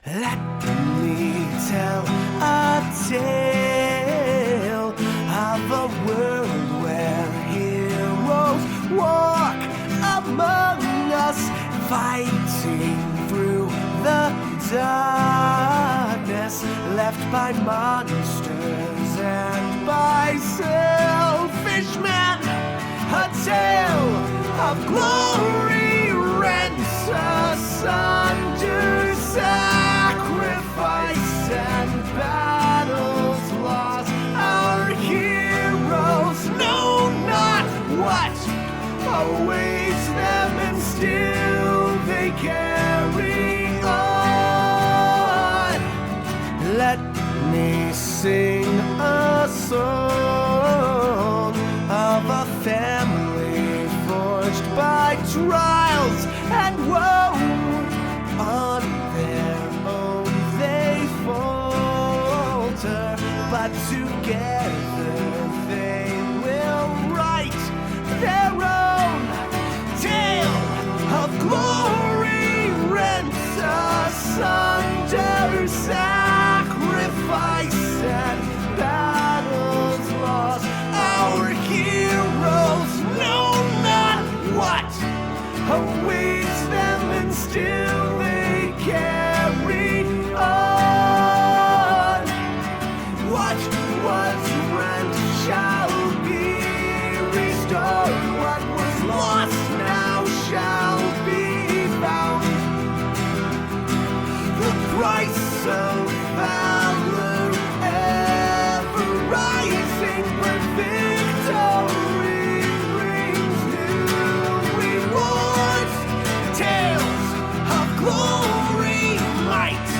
Let me tell a tale of a world where heroes walk among us, fighting through the darkness left by monsters and by selfish men. A tale of glory rents asunder, sacrifice and battles lost. Our heroes know not what awaits them, and still they carry on. Let me sing a song of a family forged by trials and woe. On their own they falter, but together they will write their own tale of glory rent asunder, sacrifice and battles lost. Our heroes know not what awaits them, and still they carry on. What was rent shall be restored. What was lost now shall be found. The price of valor ever rising, but victory brings new rewards. Tales of glory, might,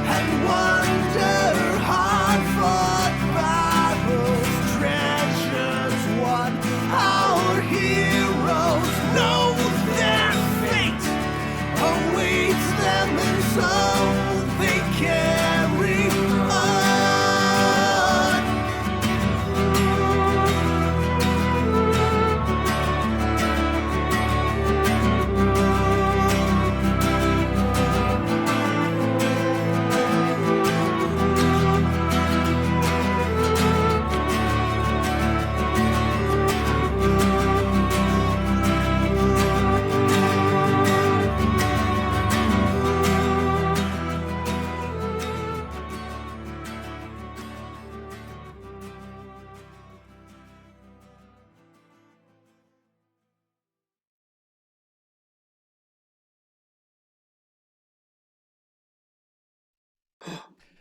and wonder, hard-fought battles, treasures won. Our heroes know their fate awaits them, and so they carry on.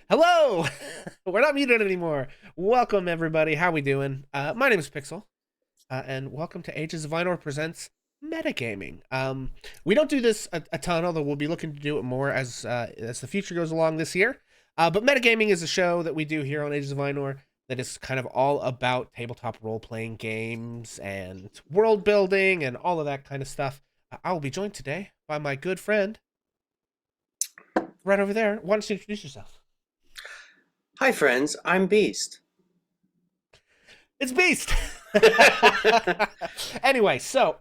Hello! We're not muted anymore. Welcome, everybody. How we doing? My name is Pixel, and welcome to Ages of Ainor presents Metagaming. We don't do this a ton, although we'll be looking to do it more as the future goes along this year. But Metagaming is a show that we do here on Ages of Ainor that is kind of all about tabletop role-playing games and world building and all of that kind of stuff. I will be joined today by my good friend right over there. Why don't you introduce yourself? Hi friends, I'm Beast. It's Beast. Anyway, so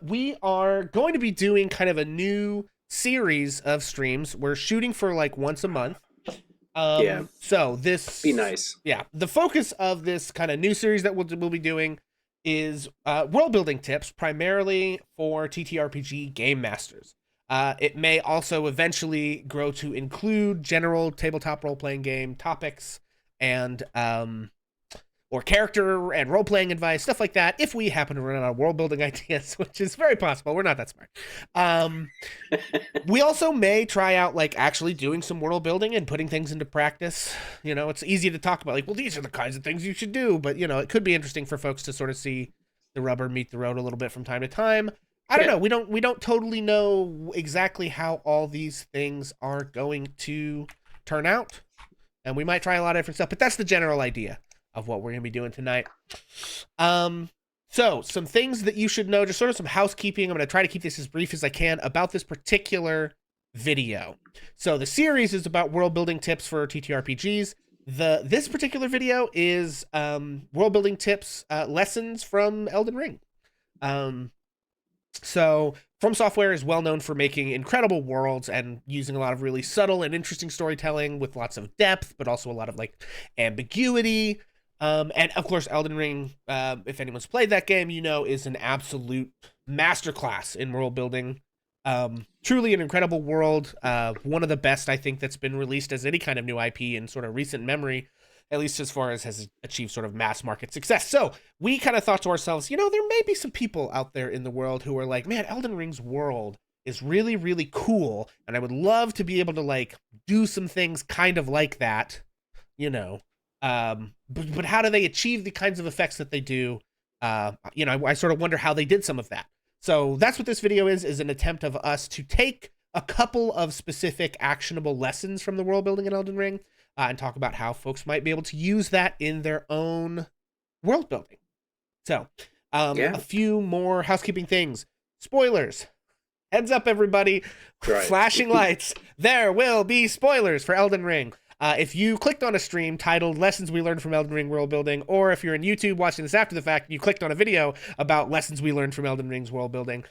we are going to be doing kind of a new series of streams. We're shooting for like once a month. Yeah. So this Be nice. Yeah. The focus of this kind of new series that we'll be doing is world building tips, primarily for TTRPG game masters. It may also eventually grow to include general tabletop role-playing game topics and or character and role-playing advice, stuff like that, if we happen to run out of world-building ideas, which is very possible. We're not that smart. We also may try out like actually doing some world building and putting things into practice. You know, it's easy to talk about like, well, these are the kinds of things you should do, but you know, it could be interesting for folks to sort of see the rubber meet the road a little bit from time to time. I don't know. We don't totally know exactly how all these things are going to turn out, and we might try a lot of different stuff. But that's the general idea of what we're going to be doing tonight. So some things that you should know, just sort of some housekeeping. I'm going to try to keep this as brief as I can about this particular video. So the series is about world building tips for TTRPGs. This particular video is world building tips, lessons from Elden Ring. So From Software is well known for making incredible worlds and using a lot of really subtle and interesting storytelling with lots of depth, but also a lot of like ambiguity. And of course, Elden Ring, if anyone's played that game, you know, is an absolute masterclass in world building. Truly an incredible world. One of the best, I think, that's been released as any kind of new IP in sort of recent memory, at least as far as has achieved sort of mass market success. So we kind of thought to ourselves, you know, there may be some people out there in the world who are like, man, Elden Ring's world is really, really cool. And I would love to be able to like do some things kind of like that, you know. But how do they achieve the kinds of effects that they do? You know, I sort of wonder how they did some of that. So that's what this video is an attempt of us to take a couple of specific actionable lessons from the world building in Elden Ring and talk about how folks might be able to use that in their own world building. So a few more housekeeping things. Spoilers. Heads up, everybody. Right. Flashing lights. There will be spoilers for Elden Ring. If you clicked on a stream titled Lessons We Learned from Elden Ring World Building, or if you're on YouTube watching this after the fact, you clicked on a video about lessons we learned from Elden Ring's world building,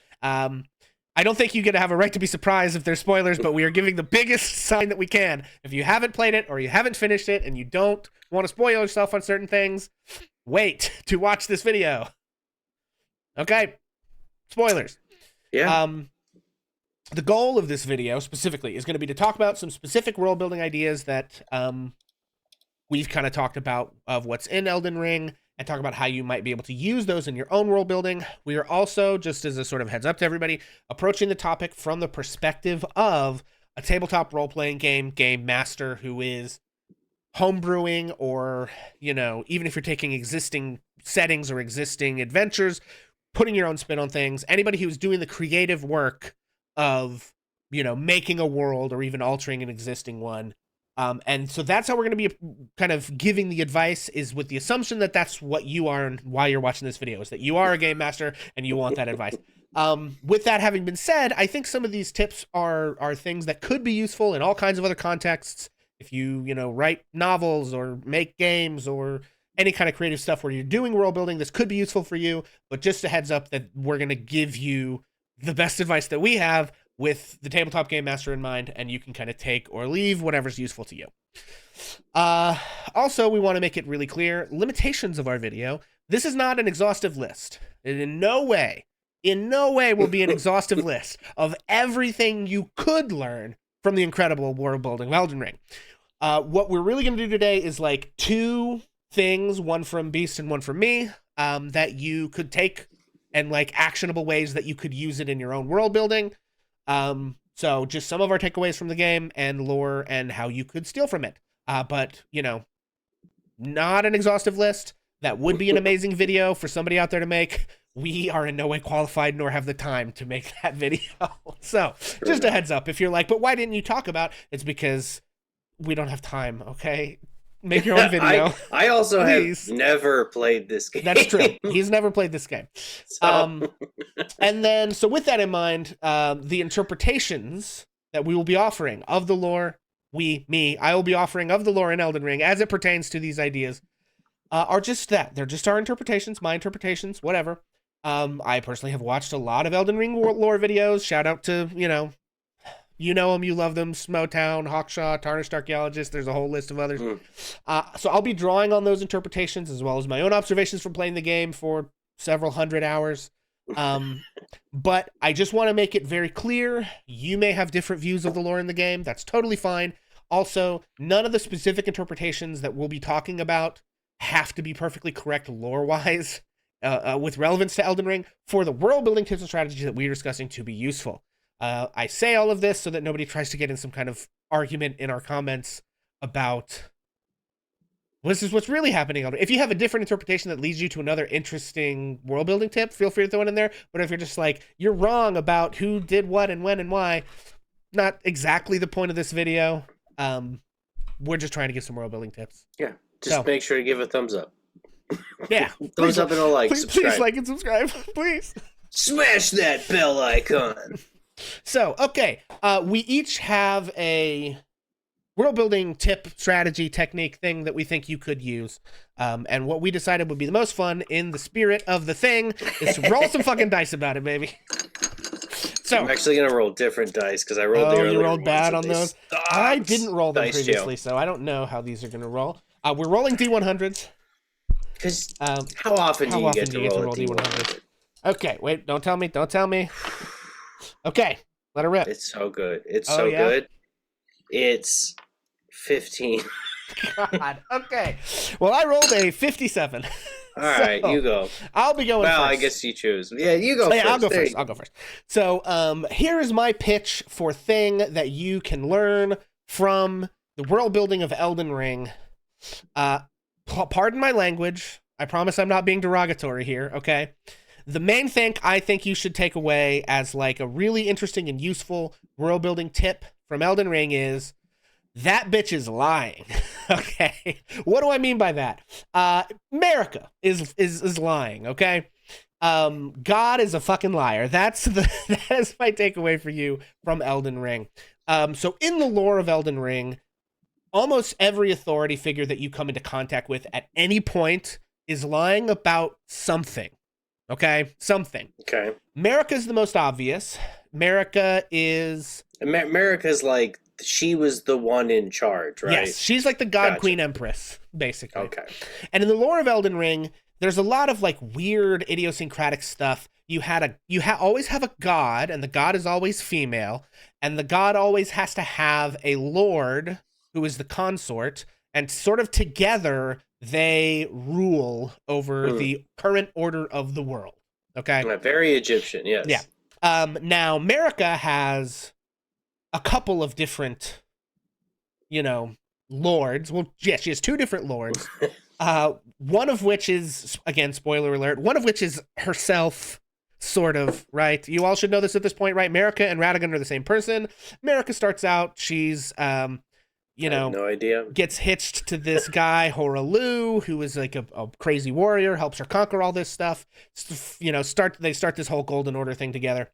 I don't think you get to have a right to be surprised if there's spoilers, but we are giving the biggest sign that we can. If you haven't played it or you haven't finished it and you don't want to spoil yourself on certain things, wait to watch this video. Okay? Spoilers. Yeah. The goal of this video specifically is going to be to talk about some specific world building ideas that we've kind of talked about of what's in Elden Ring and talk about how you might be able to use those in your own world building. We are also, just as a sort of heads up to everybody, approaching the topic from the perspective of a tabletop role-playing game master who is homebrewing, or, you know, even if you're taking existing settings or existing adventures, putting your own spin on things, anybody who's doing the creative work of, you know, making a world or even altering an existing one. And so that's how we're going to be kind of giving the advice, is with the assumption that that's what you are and why you're watching this video, is that you are a game master and you want that advice. With that having been said, I think some of these tips are things that could be useful in all kinds of other contexts. If you know, write novels or make games or any kind of creative stuff where you're doing world building, this could be useful for you. But just a heads up that we're going to give you the best advice that we have with the tabletop game master in mind, and you can kind of take or leave whatever's useful to you. Also, we want to make it really clear, limitations of our video. This is not an exhaustive list. It in no way will be an exhaustive list of everything you could learn from the incredible world building of Elden Ring. What we're really going to do today is like two things, one from Beast and one from me, that you could take, and like actionable ways that you could use it in your own world building. So just some of our takeaways from the game and lore and how you could steal from it. But, you know, not an exhaustive list. That would be an amazing video for somebody out there to make. We are in no way qualified nor have the time to make that video. So just a heads up, if you're like, but why didn't you talk about it? It's because we don't have time, okay? Make your own video. I also Please. have never played this game. That's true. He's never played this game. So. And then, so with that in mind, the interpretations that we will be offering of the lore, I will be offering of the lore in Elden Ring as it pertains to these ideas, are just that. They're just our interpretations, my interpretations, whatever. I personally have watched a lot of Elden Ring lore videos. Shout out to, you know them, you love them, Smoughtown, Hawkshaw, Tarnished Archaeologist, there's a whole list of others. So I'll be drawing on those interpretations as well as my own observations from playing the game for several hundred hours. But I just want to make it very clear, you may have different views of the lore in the game. That's totally fine. Also, none of the specific interpretations that we'll be talking about have to be perfectly correct lore-wise, with relevance to Elden Ring, for the world-building tips and strategies that we're discussing to be useful. I say all of this so that nobody tries to get in some kind of argument in our comments about this is what's really happening. If you have a different interpretation that leads you to another interesting world building tip, feel free to throw it in there. But if you're just like, you're wrong about who did what and when and why, not exactly the point of this video. We're just trying to give some world building tips. Yeah, just make sure to give a thumbs up. Yeah. Thumbs up and a like. Please like and subscribe, please. Smash that bell icon. So, okay, we each have a world building tip, strategy, technique thing that we think you could use. And what we decided would be the most fun in the spirit of the thing is to roll some fucking dice about it, baby. So I'm actually gonna roll different dice because I rolled the earlier you rolled ones bad and on they those. sucked. I didn't roll them Dice previously, jail. so I don't know how these are gonna roll. We're rolling D100s. Because Um, how often do how you often get do to you get to roll a roll D100? Okay, wait, don't tell me. Okay, let her rip. It's so good. It's Oh, so yeah? good. It's 15. God. Okay. Well, I rolled a 57. All right, So, you go. I'll be going Well, first. I guess you choose. Yeah, you go Oh, yeah, first. I'll go There first. you I'll go first. So, here is my pitch for thing that you can learn from the world building of Elden Ring. Pardon my language. I promise I'm not being derogatory here, okay? The main thing I think you should take away as like a really interesting and useful world building tip from Elden Ring is that bitch is lying. Okay. What do I mean by that? America is lying, okay? God is a fucking liar. That is my takeaway for you from Elden Ring. So in the lore of Elden Ring, almost every authority figure that you come into contact with at any point is lying about something. Okay? Something. Okay. America's the most obvious. America's like, she was the one in charge, right? Yes, she's like the God Gotcha. Queen Empress, basically. Okay. And in the lore of Elden Ring, there's a lot of like weird idiosyncratic stuff. You always have a god, and the god is always female, and the god always has to have a lord who is the consort, and sort of together they rule over the current order of the world. Okay? Very Egyptian, yes. Yeah. Now America has a couple of different, lords. Well, yeah, she has two different lords. One of which is, again, spoiler alert, one of which is herself, sort of, right? You all should know this at this point, right? America and Radagon are the same person. America starts out, she's, I have no idea. gets hitched to this guy, Horalu, who is like a crazy warrior, helps her conquer all this stuff. They start this whole Golden Order thing together.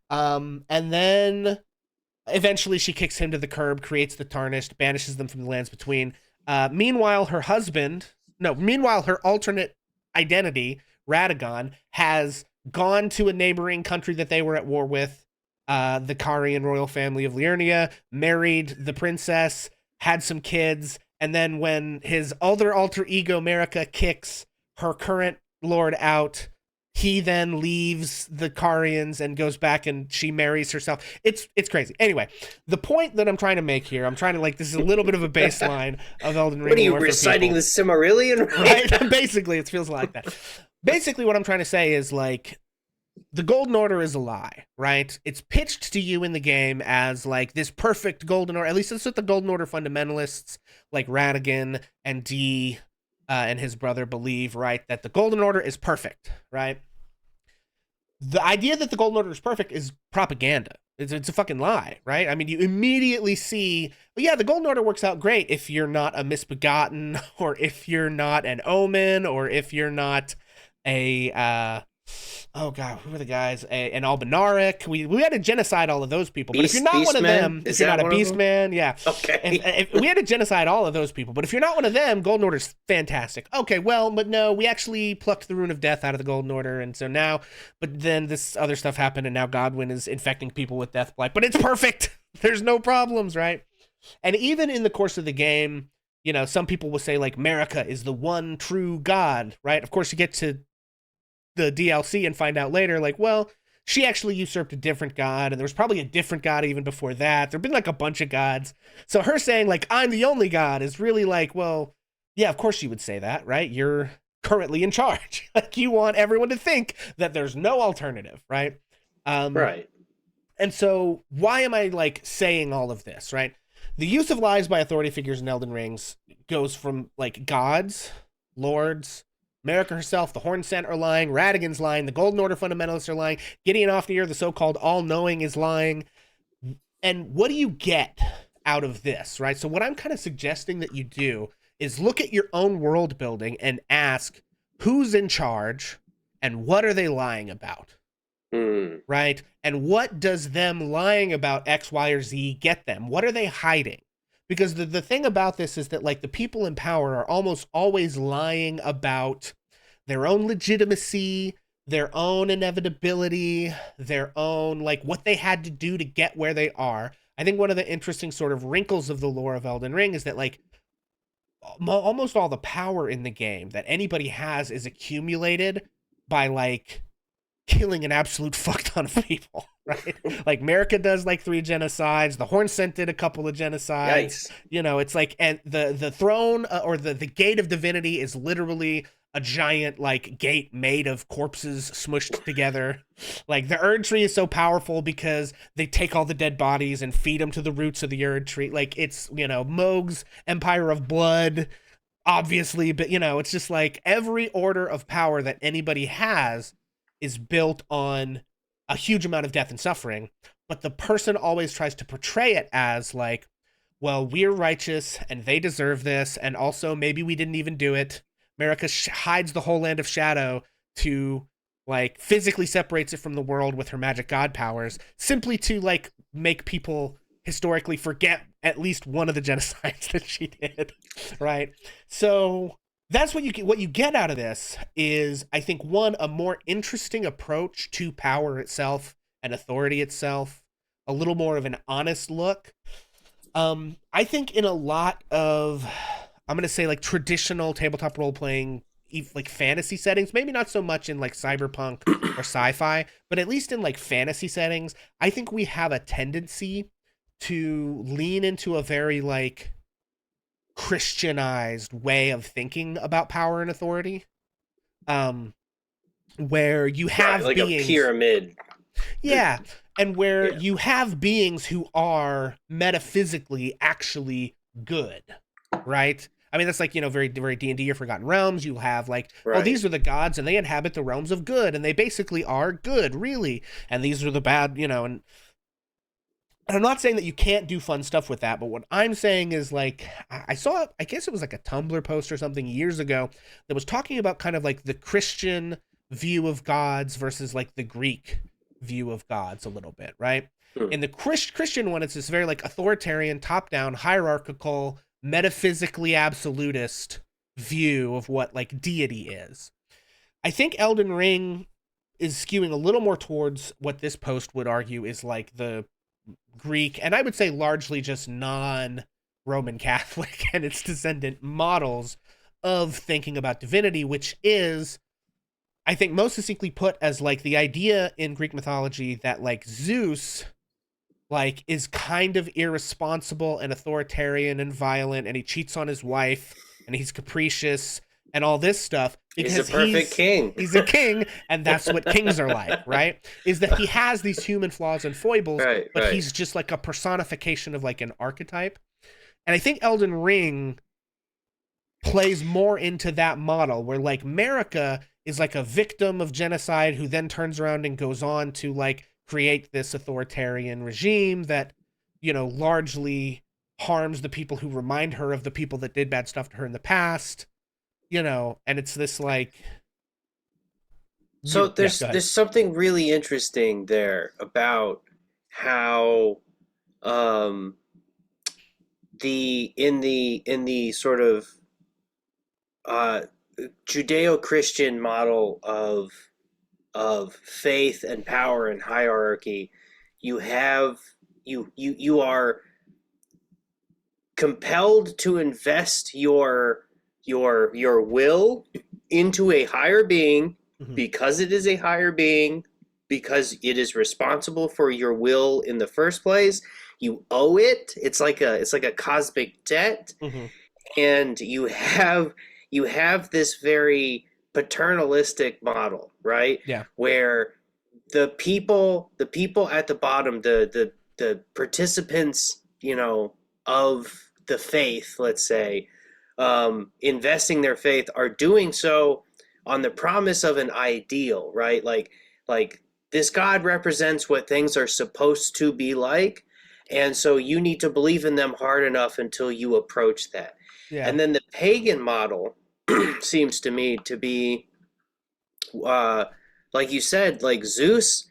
And then eventually she kicks him to the curb, creates the Tarnished, banishes them from the lands between. Meanwhile, her alternate identity, Radagon, has gone to a neighboring country that they were at war with, the Carian royal family of Liurnia, married the princess, had some kids, and then when his other alter ego, Marika, kicks her current lord out, he then leaves the Carians and goes back and she marries herself. It's crazy. Anyway, the point that I'm trying to make here, this is a little bit of a baseline of Elden Ring. What are you lore for reciting people. the Silmarillion? Right? Basically, it feels like that. Basically, what I'm trying to say is like, the Golden Order is a lie, right? It's pitched to you in the game as like this perfect Golden Order. At least that's what the Golden Order fundamentalists like Radagon and Dee and his brother believe, right? That the Golden Order is perfect, right? The idea that the Golden Order is perfect is propaganda. It's a fucking lie, right? I mean, you immediately see, well, yeah, the Golden Order works out great if you're not a misbegotten, or if you're not an omen, or if you're not a oh god, who were the guys? An Albinauric. We had to genocide all of those people. But if you're not one of them, if you're not a beast man, yeah. Okay. If we had to genocide all of those people. But if you're not one of them, Golden Order's fantastic. Okay, well, but no, we actually plucked the Rune of Death out of the Golden Order, and so now, but then this other stuff happened, and now Godwyn is infecting people with death blight. But it's perfect. There's no problems, right? And even in the course of the game, some people will say like Marika is the one true God, right? Of course, you get to the DLC and find out later, like, well, she actually usurped a different god, and there was probably a different god even before that. There've been like a bunch of gods. So her saying like, I'm the only god is really like, well, yeah, of course you would say that, right? You're currently in charge. Like, you want everyone to think that there's no alternative, right? Right. And so why am I like saying all of this, right? The use of lies by authority figures in Elden Rings goes from like gods, lords, America herself, the Hornsent are lying, Radagon's lying, the Golden Order fundamentalists are lying, Gideon Ofnir, the so-called all-knowing, is lying. And what do you get out of this, right? So what I'm kind of suggesting that you do is look at your own world building and ask who's in charge and what are they lying about, right? And what does them lying about X, Y, or Z get them? What are they hiding? because the thing about this is that like the people in power are almost always lying about their own legitimacy, their own inevitability, their own like what they had to do to get where they are. I think one of the interesting sort of wrinkles of the lore of Elden Ring is that like almost all the power in the game that anybody has is accumulated by like killing an absolute fuck ton of people, right? Like America does like 3 genocides, the Hornsent did a couple of genocides. Yikes. You know, it's like, and the throne or the gate of divinity is literally a giant like gate made of corpses smushed together. Like the Erd tree is so powerful because they take all the dead bodies and feed them to the roots of the Erd tree. Like it's, you know, Mohg's Empire of Blood, obviously, but you know, it's just like every order of power that anybody has is built on a huge amount of death and suffering, but the person always tries to portray it as like, well, we're righteous and they deserve this, and also maybe we didn't even do it. America hides the whole land of shadow to like physically separates it from the world with her magic god powers, simply to like make people historically forget at least one of the genocides that she did, right? So that's what you get out of this is, I think, one, a more interesting approach to power itself and authority itself, a little more of an honest look. I think in a lot of, I'm going to say like traditional tabletop role playing, like fantasy settings, maybe not so much in like cyberpunk or sci-fi, but at least in like fantasy settings, I think we have a tendency to lean into a very like Christianized way of thinking about power and authority, where you have like beings, a pyramid. yeah, and where Yeah. you have beings who are metaphysically actually good, right? I mean, that's like, you know, very, very D&D or Forgotten Realms. You have like, oh, Right. these are the gods and they inhabit the realms of good and they basically are good, really. And these are the bad, you know, and I'm not saying that you can't do fun stuff with that, but what I'm saying is like, I saw, I guess it was like a Tumblr post or something years ago that was talking about kind of like the Christian view of gods versus like the Greek view of gods a little bit, right? Hmm. In the Christian one, it's this very like authoritarian, top-down, hierarchical, metaphysically absolutist view of what like deity is. I think Elden Ring is skewing a little more towards what this post would argue is like the Greek, and I would say largely just non-Roman Catholic and its descendant models of thinking about divinity, which is, I think, most succinctly put as like the idea in Greek mythology that like Zeus like is kind of irresponsible and authoritarian and violent, and he cheats on his wife and he's capricious and all this stuff because He's a perfect king. He's a king, and that's what kings are like, right? Is that he has these human flaws and foibles, Right, but right. he's just like a personification of like an archetype. And I think Elden Ring plays more into that model where like Marika is like a victim of genocide who then turns around and goes on to like create this authoritarian regime that, you know, largely harms the people who remind her of the people that did bad stuff to her in the past, you know, and it's this like, So yeah, there's go ahead. there's something really interesting there about how um the sort of uh Judeo-Christian model of faith and power and hierarchy, you have you are compelled to invest your will into a higher being Mhm. because it is a higher being, because it is responsible for your will in the first place. You owe it. It's like a cosmic debt, Mhm. and you have this very paternalistic model, right? Yeah. Where the people at the bottom, the participants, of the faith, let's say, investing their faith, are doing so on the promise of an ideal, right? Like this God represents what things are supposed to be like, and so you need to believe in them hard enough until you approach that. Yeah. And then the pagan model seems to me to be, uh, like you said, like Zeus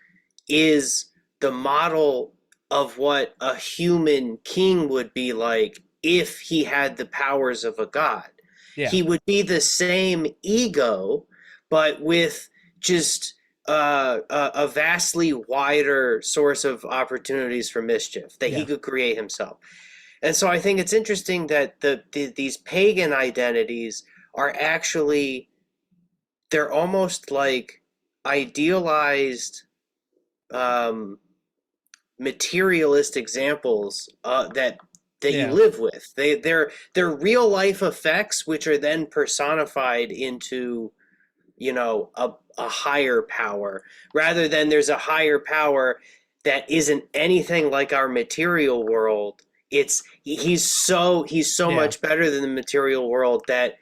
is the model of what a human king would be like if he had the powers of a god. Yeah. He would be the same ego, but with just a vastly wider source of opportunities for mischief that he Yeah. could create himself. And so I think it's interesting that these pagan identities are actually, they're almost like idealized um, materialist examples that you Yeah. live with. They're real life effects which are then personified into, you know, a higher power, rather than there's a higher power that isn't anything like our material world. It's he's so Yeah. much better than the material world that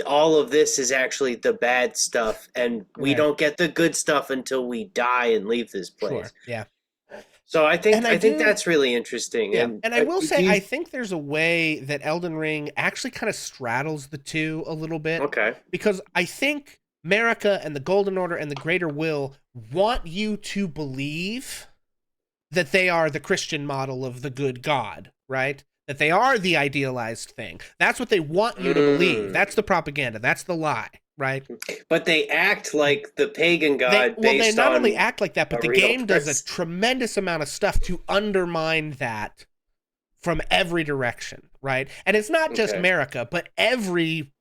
all of this is actually the bad stuff, and we Right. don't get the good stuff until we die and leave this place. Sure. Yeah. So I think And I I think do. that's really interesting. Yeah. And And I will do say, you, I think there's a way that Elden Ring actually kind of straddles the two a little bit, okay. because I think Marika and the Golden Order and the Greater Will want you to believe that they are the Christian model of the good God, right? That they are the idealized thing. That's what they want you to believe. That's the propaganda. That's the lie, right? But they act like the pagan god They based not only on act like that, but a the real game does a person. tremendous amount of stuff to undermine that from every direction, right? And it's not just Okay. Marika, but every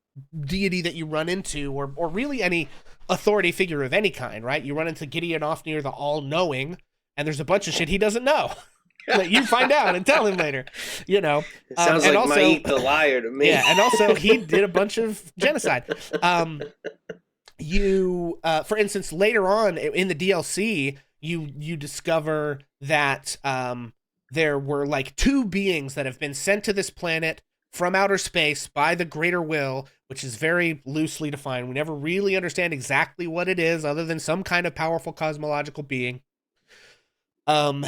deity that you run into, or really any authority figure of any kind, right? You run into Gideon Ofnir, the all-knowing, and there's a bunch of shit he doesn't know that you find out and tell him later, you know. It sounds And like also, Ma'it the liar to me. yeah, and also he did a bunch of genocide. For instance, later on in the DLC, you discover that there were like two beings that have been sent to this planet from outer space by the Greater Will, which is very loosely defined. We never really understand exactly what it is, other than some kind of powerful cosmological being. And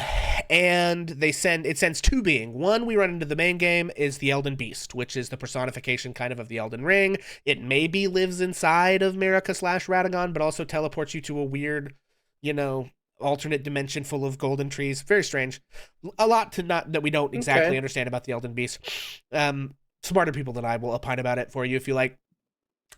it sends two being. One we run into the main game is the Elden Beast, which is the personification kind of the Elden Ring. It maybe lives inside of Marika / Radagon, but also teleports you to a weird, alternate dimension full of golden trees. Very strange. A lot that we don't exactly Okay. understand about the Elden Beast. Smarter people than I will opine about it for you if you like.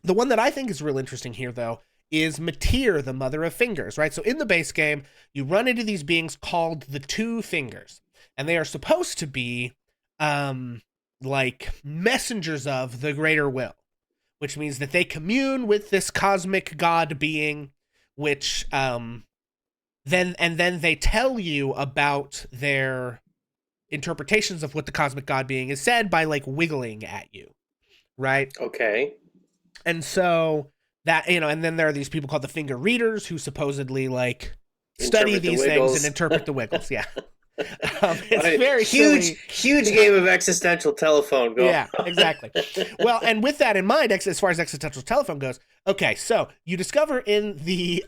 The one that I think is real interesting here, though, is Matir, the Mother of Fingers, right? So in the base game, you run into these beings called the Two Fingers, and they are supposed to be like messengers of the Greater Will, which means that they commune with this cosmic god being, which then they tell you about their interpretations of what the cosmic god being is said by like wiggling at you, right? Okay. And so that, and then there are these people called the finger readers who supposedly like study Interpret the these things wiggles. and interpret the wiggles. Yeah. It's Right. very silly. Huge game of existential telephone. Go. Yeah, exactly. Well, and with that in mind, as far as existential telephone goes, okay, so you discover in the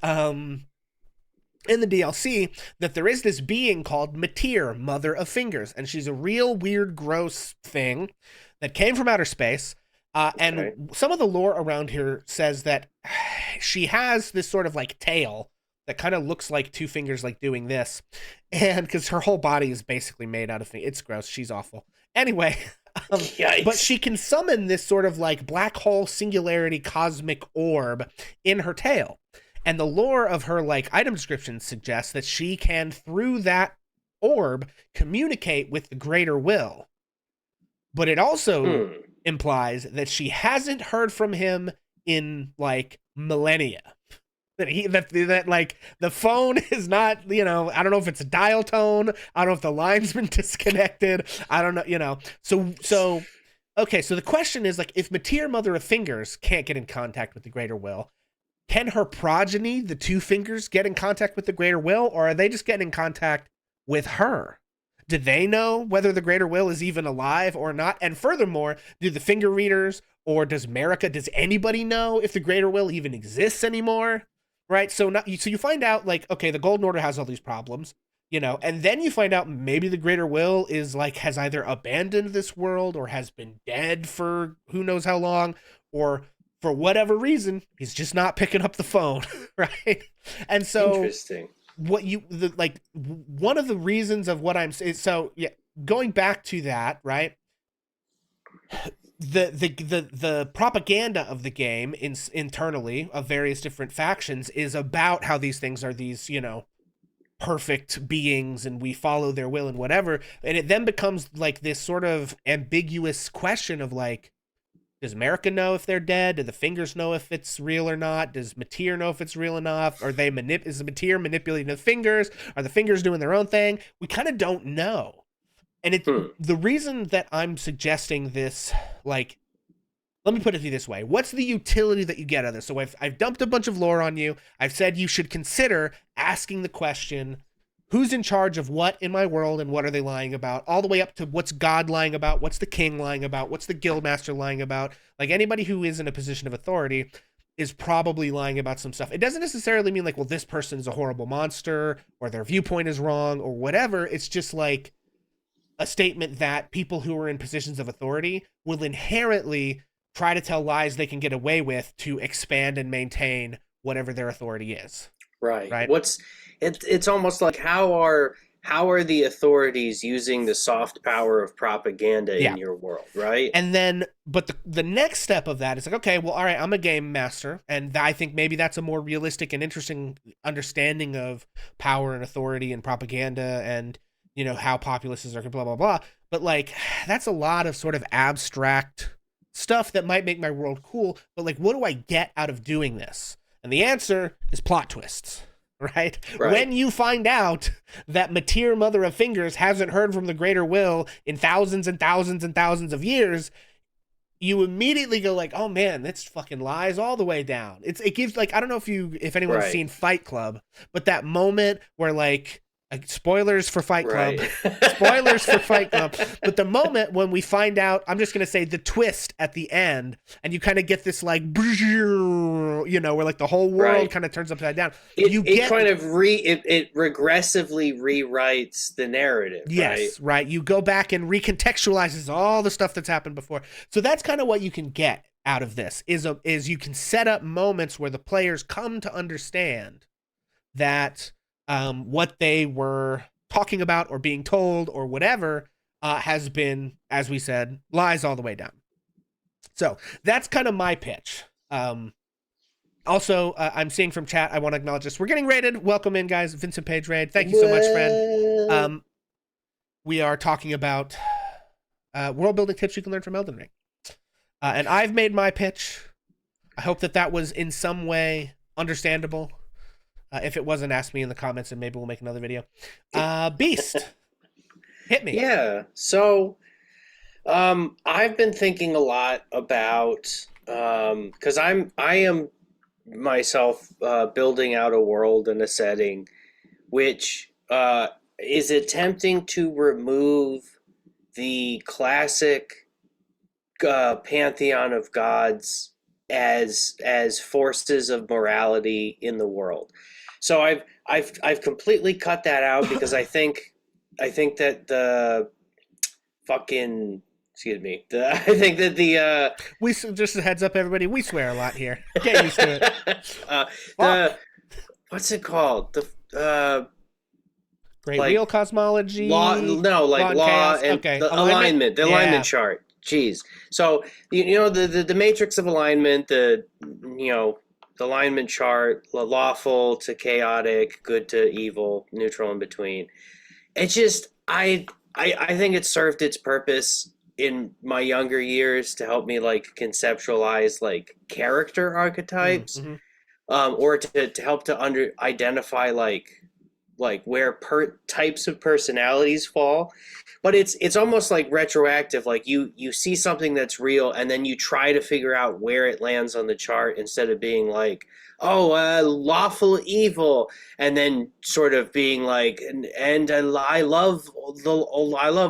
DLC that there is this being called Matir, Mother of Fingers, and she's a real weird, gross thing that came from outer space. And some of the lore around here says that she has this sort of like tail that kind of looks like two fingers, like doing this. And because her whole body is basically made out of fingers. It's gross. She's awful. Anyway, but she can summon this sort of like black hole singularity cosmic orb in her tail. And the lore of her like item description suggests that she can, through that orb, communicate with the Greater Will. But it also implies that she hasn't heard from him in like millennia. That like the phone is not, I don't know if it's a dial tone. I don't know if the line's been disconnected. I don't know, So okay, so the question is like, if Matir, Mother of Fingers, can't get in contact with the Greater Will, can her progeny, the Two Fingers, get in contact with the Greater Will, or are they just getting in contact with her? Do they know whether the Greater Will is even alive or not? And furthermore, do the finger readers or does anybody know if the Greater Will even exists anymore? Right? So you find out like, okay, the Golden Order has all these problems, and then you find out maybe the Greater Will is like, has either abandoned this world or has been dead for who knows how long, or for whatever reason, he's just not picking up the phone, right? And so Interesting. One of the reasons of what I'm saying, so yeah, going back to that, right? the propaganda of the game internally of various different factions is about how these things are these, you know, perfect beings and we follow their will and whatever. And it then becomes like this sort of ambiguous question of like, does America know if they're dead? Do the fingers know if it's real or not? Does Mateer know if it's real enough? Are they is the Mateer manipulating the fingers? Are the fingers doing their own thing? We kind of don't know. And it's the reason that I'm suggesting this, like, let me put it this way. What's the utility that you get out of this? So I've dumped a bunch of lore on you. I've said you should consider asking the question, who's in charge of what in my world and what are they lying about? All the way up to what's God lying about? What's the king lying about? What's the guildmaster lying about? Like, anybody who is in a position of authority is probably lying about some stuff. It doesn't necessarily mean like, well, this person's a horrible monster or their viewpoint is wrong or whatever. It's just like a statement that people who are in positions of authority will inherently try to tell lies they can get away with to expand and maintain whatever their authority is. Right. Right. It's almost like how are the authorities using the soft power of propaganda in your world, right? And then, but the next step of that is like, okay, well, all right, I'm a game master, and I think maybe that's a more realistic and interesting understanding of power and authority and propaganda and, you know, how populaces are blah, blah, blah. But like, that's a lot of sort of abstract stuff that might make my world cool. But like, what do I get out of doing this? And the answer is plot twists, right? When you find out that Mateer, Mother of Fingers, hasn't heard from the Greater Will in thousands and thousands and thousands of years, you immediately go like, oh man, that's fucking lies all the way down. It gives like, I don't know if anyone's seen Fight Club, but that moment where like spoilers for Fight Club. Spoilers for Fight Club. But the moment when we find out, I'm just going to say the twist at the end, and you kind of get this like, you know, where like the whole world kind of turns upside down. It regressively rewrites the narrative. Yes, right. You go back and recontextualizes all the stuff that's happened before. So that's kind of what you can get out of this is you can set up moments where the players come to understand that what they were talking about or being told or whatever has been, as we said, lies all the way down. So that's kind of my pitch. Also, I'm seeing from chat, I want to acknowledge this. We're getting rated. Welcome in, guys. Vincent Page raid. Thank you so much, friend. We are talking about world building tips you can learn from Elden Ring. And I've made my pitch. I hope that was in some way understandable. If it wasn't, ask me in the comments and maybe we'll make another video. Beast, hit me. Yeah. So I've been thinking a lot about because I am myself building out a world and a setting which is attempting to remove the classic pantheon of gods as forces of morality in the world. So I've completely cut that out because I think that the fucking I think that the we just a heads up, everybody. We swear a lot here. Get used to it. What's it called? The Great Wheel cosmology. Law and okay. The alignment. The alignment chart. Jeez. So you know the matrix of alignment. The alignment chart, lawful to chaotic, good to evil, neutral in between. It's just I think it served its purpose in my younger years to help me like conceptualize like character archetypes, or to help to identify like where types of personalities fall. But it's almost like retroactive. Like you see something that's real, and then you try to figure out where it lands on the chart instead of being like, lawful evil, and then sort of being like, and I love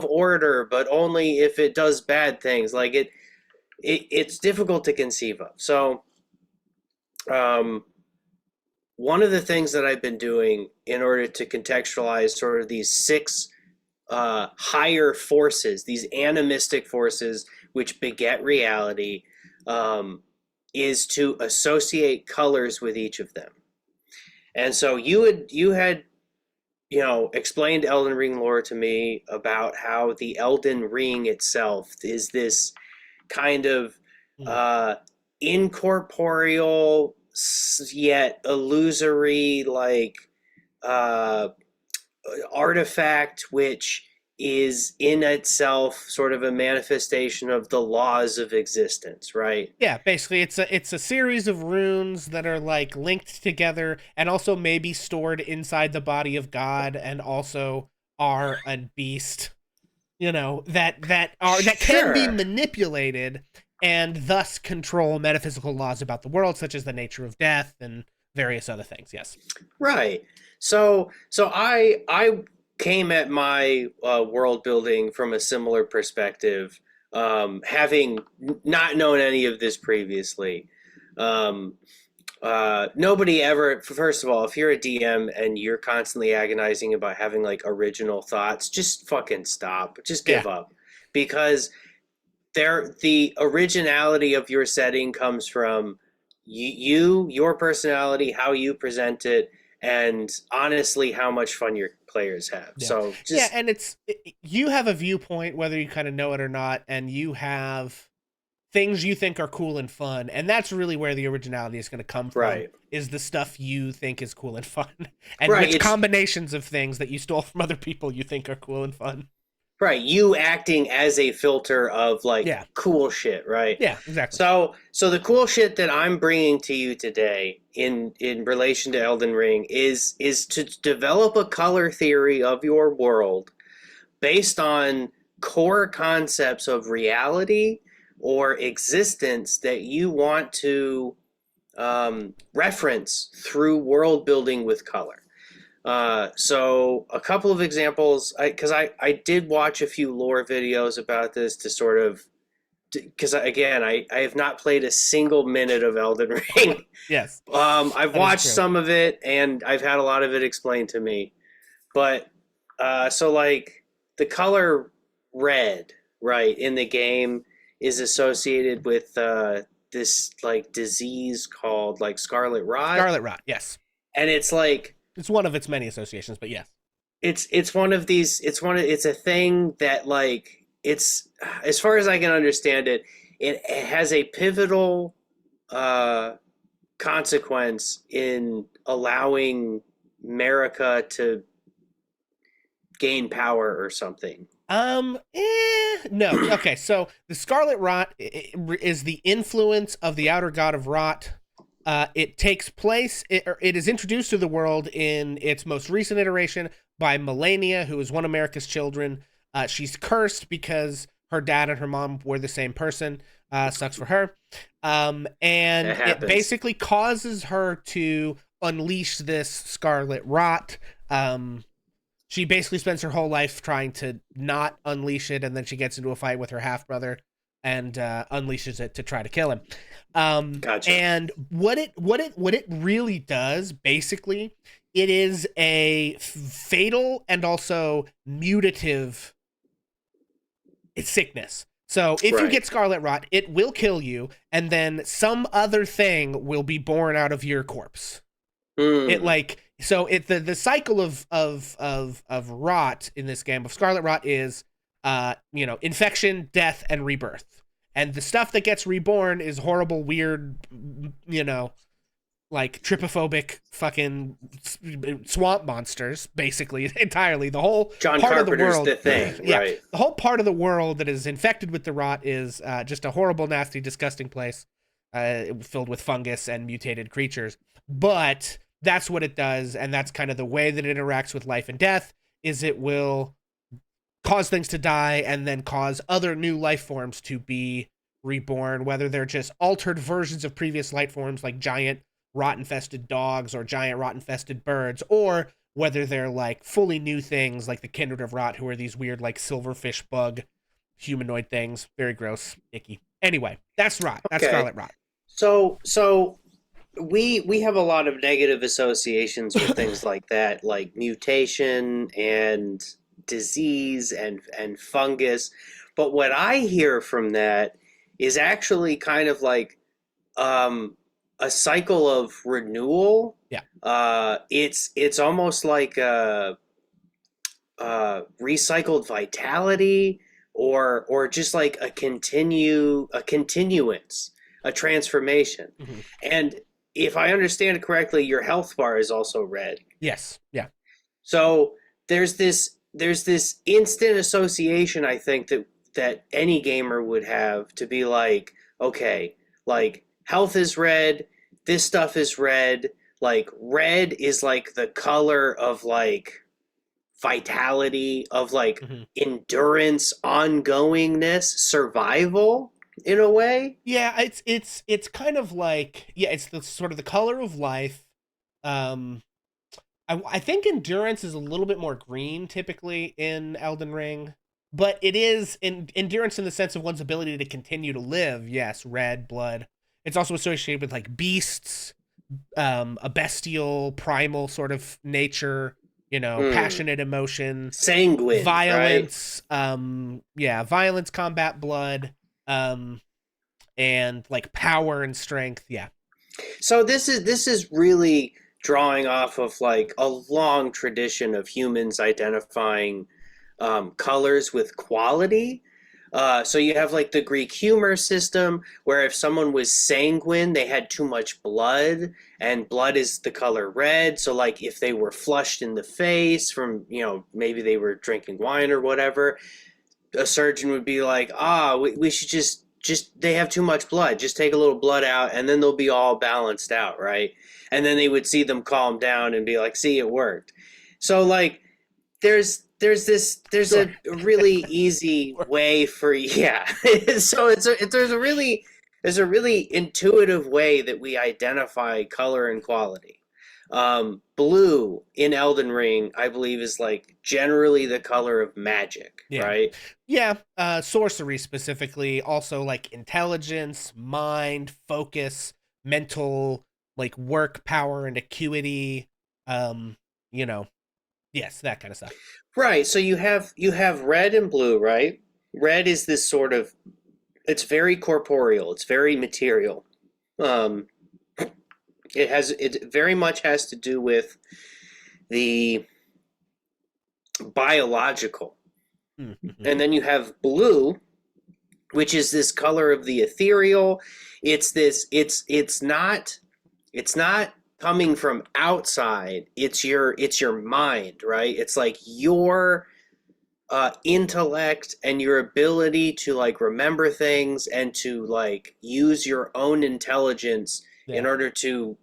order, but only if it does bad things. Like it's difficult to conceive of. So, one of the things that I've been doing in order to contextualize sort of these 6 higher forces, these animistic forces which beget reality, is to associate colors with each of them. And so you had explained Elden Ring lore to me about how the Elden Ring itself is this kind of incorporeal yet illusory like uh, artifact, which is in itself sort of a manifestation of the laws of existence, right? Yeah, basically it's a series of runes that are like linked together and also maybe stored inside the body of God and also are a beast, you know, that can be Sure. manipulated and thus control metaphysical laws about the world, such as the nature of death and various other things. Yes. Right. So I came at my world building from a similar perspective, having not known any of this previously. Um, Nobody ever. First of all, if you're a DM and you're constantly agonizing about having like original thoughts, just fucking stop. Just Yeah. give up, because the originality of your setting comes from your personality, how you present it, and honestly how much fun your players have. Yeah. So Yeah, just and you have a viewpoint whether you kind of know it or not, and you have things you think are cool and fun, and that's really where the originality is going to come from. right. Is the stuff you think is cool and fun, and Right, which it's combinations of things that you stole from other people you think are cool and fun. right, you acting as a filter of like Yeah. cool shit, right? Yeah, exactly. So the cool shit that I'm bringing to you today in relation to Elden Ring is to develop a color theory of your world based on core concepts of reality or existence that you want to reference through world building with color. So a couple of examples, because I did watch a few lore videos about this to sort of, because again, I have not played a single minute of Elden Ring. Yes. I've That is watched true. some of it and I've had a lot of it explained to me. But so like the color red, right, in the game is associated with this like disease called like scarlet rot, Scarlet Rot, yes. and it's like It's one of its many associations, but yes. it's one of these it's a thing that like it's, as far as I can understand it, it has a pivotal uh consequence in allowing America to gain power or something. No. Okay, so the Scarlet Rot is the influence of the outer god of rot. It takes place, it is introduced to the world in its most recent iteration by Melania, who is one of America's children. She's cursed because her dad and her mom were the same person. Sucks for her. And That it happens. basically causes her to unleash this Scarlet Rot. She basically spends her whole life trying to not unleash it, and then she gets into a fight with her half brother and unleashes it to try to kill him. Gotcha. And what it really does, basically, it is a fatal and also mutative sickness. So if you Right. get Scarlet Rot, it will kill you, and then some other thing will be born out of your corpse. It like the cycle of rot in this game of Scarlet Rot is infection, death, and rebirth. And the stuff that gets reborn is horrible, weird, like trypophobic fucking swamp monsters, basically, entirely. The whole John part Carpenter's of the world, The Thing, yeah, right? the whole part of the world that is infected with the rot is just a horrible, nasty, disgusting place, filled with fungus and mutated creatures. But that's what it does, and that's kind of the way that it interacts with life and death. Is it will cause things to die and then cause other new life forms to be reborn, whether they're just altered versions of previous life forms like giant rot-infested dogs or giant rot-infested birds, or whether they're like fully new things like the Kindred of Rot, who are these weird like silverfish bug humanoid things. Very gross, icky. Anyway, that's rot. That's Okay. Scarlet Rot. So we have a lot of negative associations with things like that, like mutation and disease and fungus. But what I hear from that is actually kind of like a cycle of renewal. Yeah. It's almost like recycled vitality, or just like a continuance, a transformation. Mhm. And if I understand it correctly, your health bar is also red. Yes. Yeah. So there's this instant association, I think, that any gamer would have to be like, okay, like health is red, this stuff is red, like red is like the color of like vitality, of like Hmm. endurance, ongoingness, survival in a way. Yeah. It's kind of like, yeah, it's the sort of the color of life. Um, I think endurance is a little bit more green typically in Elden Ring, but it is in endurance in the sense of one's ability to continue to live. Yes, red blood. It's also associated with like beasts, a bestial, primal sort of nature. Hmm. Passionate emotion, Sanguine, right? violence. Yeah, violence, combat, blood, and like power and strength. Yeah. So this is really drawing off of like a long tradition of humans identifying colors with quality. So you have like the Greek humor system, where if someone was sanguine, they had too much blood, and blood is the color red. So like if they were flushed in the face from, maybe they were drinking wine or whatever, a surgeon would be like, we should just they have too much blood. Just take a little blood out, and then they'll be all balanced out, right? And then they would see them calm down and be like, see, it worked. So like there's Sure. a really easy way for, yeah. So there's a really intuitive way that we identify color and quality. Blue in Elden Ring, I believe, is like generally the color of magic, Yeah. right? Yeah, sorcery specifically, also like intelligence, mind, focus, mental, like work power and acuity, um, you know, yes, that kind of stuff. Right. So you have red and blue, right? Red is this sort of, it's very corporeal, it's very material. Um, it very much has to do with the biological. Mm-hmm. And then you have blue, which is this color of the ethereal. It's not coming from outside. It's your mind, right? It's like your intellect and your ability to like remember things and to like use your own intelligence in Yeah, order to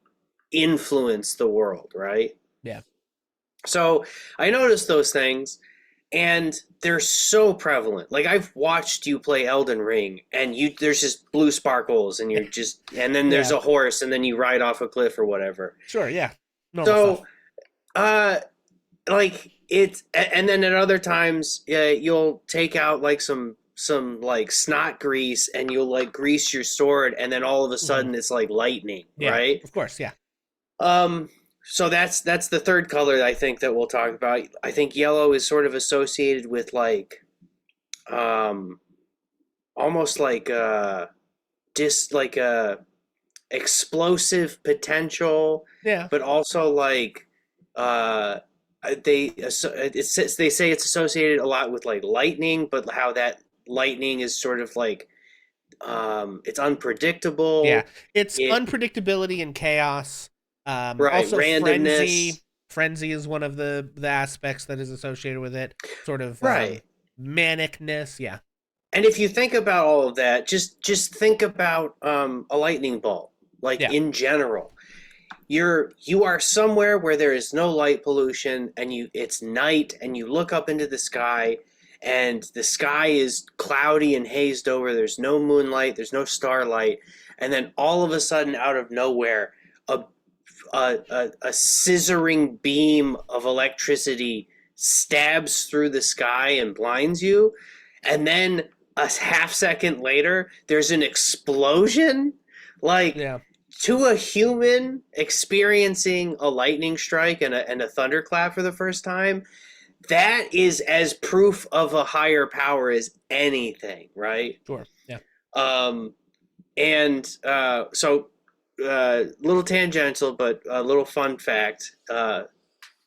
influence the world, right? yeah. So I noticed those things, and they're so prevalent. Like I've watched you play Elden Ring, and there's just blue sparkles, and and then there's Yeah, a horse, and then you ride off a cliff or whatever. sure, yeah. Normal So, stuff. uh, like and then at other times, you'll take out like some like snot grease, and you'll like grease your sword, and then all of a Hmm. sudden it's like lightning, Yeah, right? of course, yeah. So that's the third color I think that we'll talk about. I think yellow is sort of associated with like um almost like like explosive potential, Yeah. but also like uh they say it's associated a lot with like lightning, but how that lightning is sort of like it's Yeah, unpredictable. it's It unpredictability and chaos. Right, Also randomness. frenzy. Frenzy is one of the aspects that is associated with it. Sort of Right. manicness. Yeah, And if you think about all of that, just think about a lightning bolt. Like yeah, in general, you are somewhere where there is no light pollution, and it's night, and you look up into the sky, and the sky is cloudy and hazed over. There's no moonlight, there's no starlight, and then all of a sudden, out of nowhere, a a scissoring beam of electricity stabs through the sky and blinds you, and then a half second later, there's an explosion. Like, yeah, to a human experiencing a lightning strike and a thunderclap for the first time, that is as proof of a higher power as anything, right? sure, yeah. Um, and so, little tangential, but a little fun fact.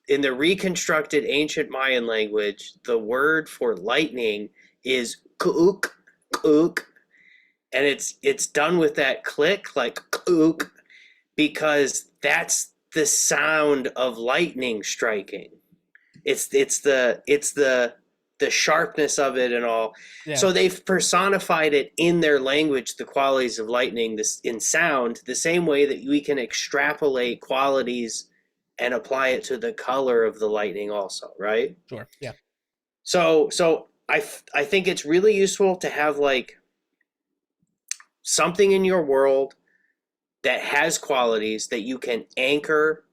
In the reconstructed ancient Mayan language, the word for lightning is kook, kook, and it's done with that click like kook, because that's the sound of lightning striking. It's the sharpness of it and all. Yeah. So they've personified it in their language, the qualities of lightning, this in sound, the same way that we can extrapolate qualities and apply it to the color of the lightning also, right? Sure. Yeah. So I think it's really useful to have like something in your world that has qualities that you can anchor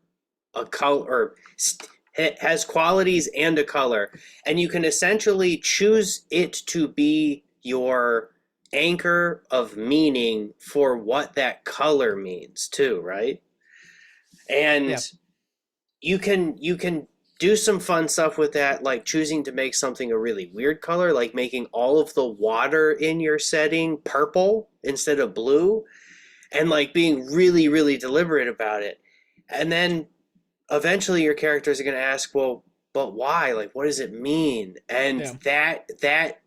a color, or it has qualities and a color, and you can essentially choose it to be your anchor of meaning for what that color means too, right? And Yeah. you can do some fun stuff with that, like choosing to make something a really weird color, like making all of the water in your setting purple instead of blue, and like being really, really deliberate about it. And then eventually your characters are going to ask, well, but why? Like, what does it mean? And Yeah. that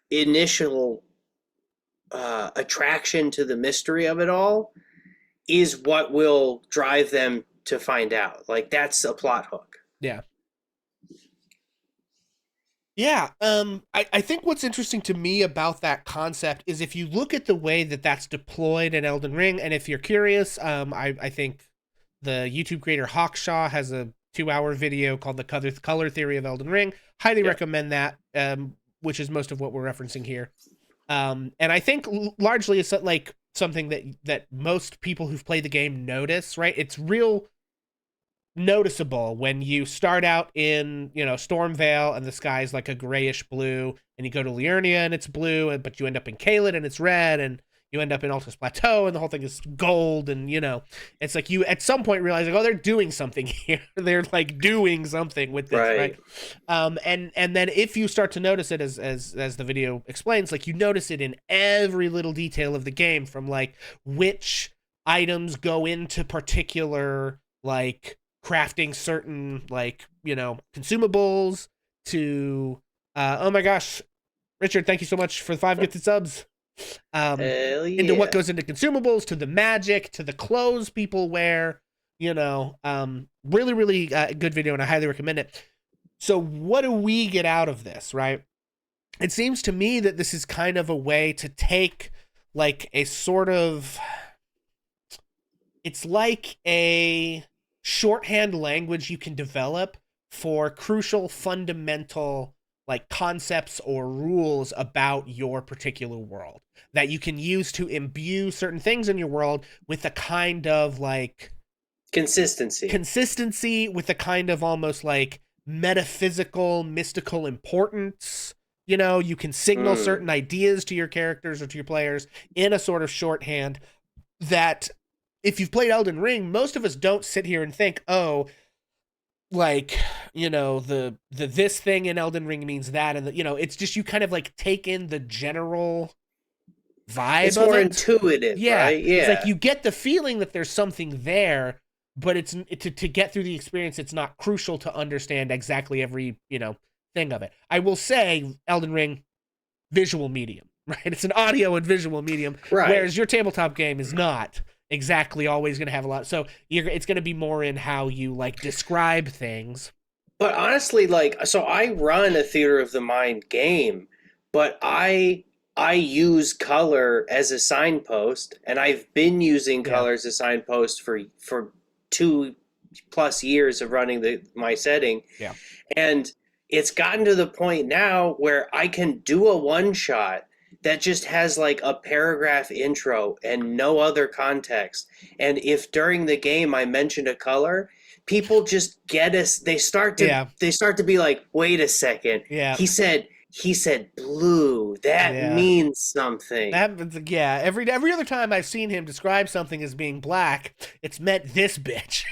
initial attraction to the mystery of it all is what will drive them to find out. Like, that's a plot hook. Yeah. Yeah, I think what's interesting to me about that concept is if you look at the way that that's deployed in Elden Ring, and if you're curious, I think the YouTube creator Hawkshaw has a 2-hour video called The Color Theory of Elden Ring. Highly recommend that, which is most of what we're referencing here. And I think largely it's like something that most people who've played the game notice, right? It's real noticeable when you start out in, Stormvale and the sky's like a grayish blue, and you go to Liurnia and it's blue, but you end up in Caelid and it's red, and you end up in Altus Plateau and the whole thing is gold, and it's like you at some point realize like, oh, they're doing something here. They're like doing something with this, right? And then if you start to notice it, as the video explains, like you notice it in every little detail of the game, from like which items go into particular like crafting certain like consumables to oh my gosh, Richard, thank you so much for the 5 gifted subs. Into what goes into consumables, to the magic, to the clothes people wear, really, really good video, and I highly recommend it. So what do we get out of this, right? It seems to me that this is kind of a way to take like a sort of, it's like a shorthand language you can develop for crucial, fundamental like concepts or rules about your particular world that you can use to imbue certain things in your world with a kind of like consistency, with a kind of almost like metaphysical, mystical importance. You can signal certain ideas to your characters or to your players in a sort of shorthand that, if you've played Elden Ring, most of us don't sit here and think, oh, like, the this thing in Elden Ring means that, and it's just you kind of like take in the general vibe. It's more intuitive, right? Yeah. It's like you get the feeling that there's something there, but it's to get through the experience, it's not crucial to understand exactly every, thing of it. I will say Elden Ring, visual medium, right? It's an audio and visual medium, right? Whereas your tabletop game is not exactly always going to have a lot. So it's going to be more in how you like describe things. But honestly, like, so I run a theater of the mind game, but I use color as a signpost, and I've been using color as a signpost for 2+ years of running my setting. Yeah. And it's gotten to the point now where I can do a one-shot that just has like a paragraph intro and no other context. And if during the game I mentioned a color, people just get us. They start to be like, wait a second. Yeah. He said blue. That means something. Every other time I've seen him describe something as being black, it's meant this bitch.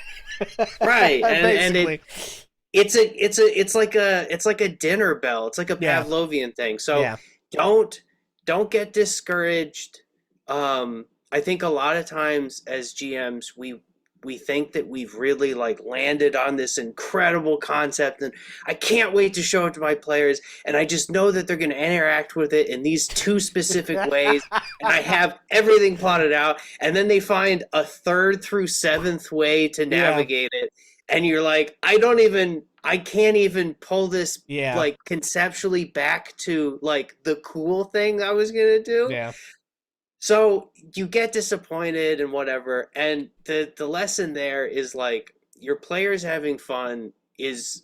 Right. And it's like a dinner bell. It's like a Pavlovian thing. So don't get discouraged. I think a lot of times as GMs, we think that we've really like landed on this incredible concept, and I can't wait to show it to my players, and I just know that they're going to interact with it in these two specific ways, and I have everything plotted out, and then they find a third through seventh way to navigate it, and you're like, I can't even pull this like conceptually back to like the cool thing I was gonna do. Yeah. So you get disappointed and whatever, and the lesson there is like your players having fun is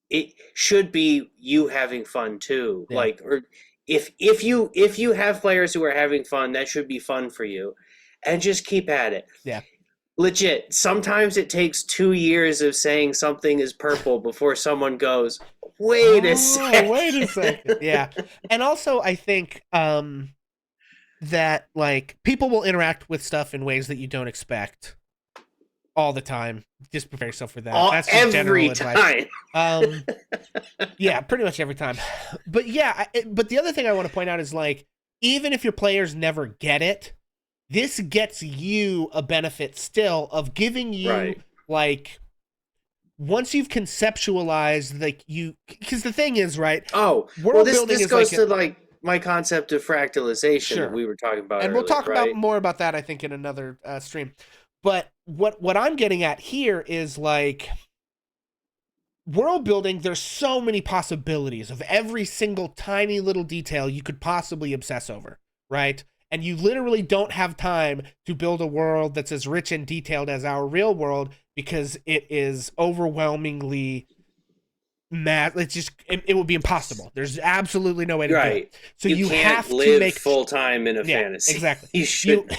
it should be you having fun too. Yeah. Like, or if you have players who are having fun, that should be fun for you, and just keep at it. Yeah. Legit, sometimes it takes 2 years of saying something is purple before someone goes, wait a second. Yeah. And also I think that like people will interact with stuff in ways that you don't expect all the time. Just prepare yourself for that. That's just every general time. Advice. Yeah, pretty much every time. But yeah, but the other thing I want to point out is like, even if your players never get it, this gets you a benefit still of giving you like, once you've conceptualized, like because the thing is, right? Oh, world building this goes to like my concept of fractalization that we were talking about, and earlier, we'll talk about more about that, I think, in another stream. But what I'm getting at here is like, world building, there's so many possibilities of every single tiny little detail you could possibly obsess over, right? And you literally don't have time to build a world that's as rich and detailed as our real world, because it is overwhelmingly it's just it would be impossible. There's absolutely no way to do it. So you have to make full time in a fantasy. Exactly. You should.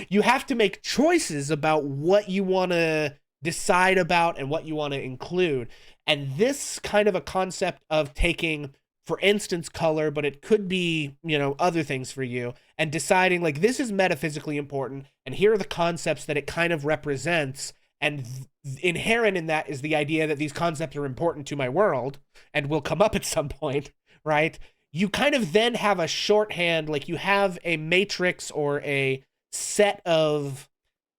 You have to make choices about what you want to decide about and what you want to include. And this kind of a concept of taking, for instance, color, but it could be, other things for you, and deciding like, this is metaphysically important, and here are the concepts that it kind of represents. And inherent in that is the idea that these concepts are important to my world and will come up at some point, right? You kind of then have a shorthand, like you have a matrix or a set of,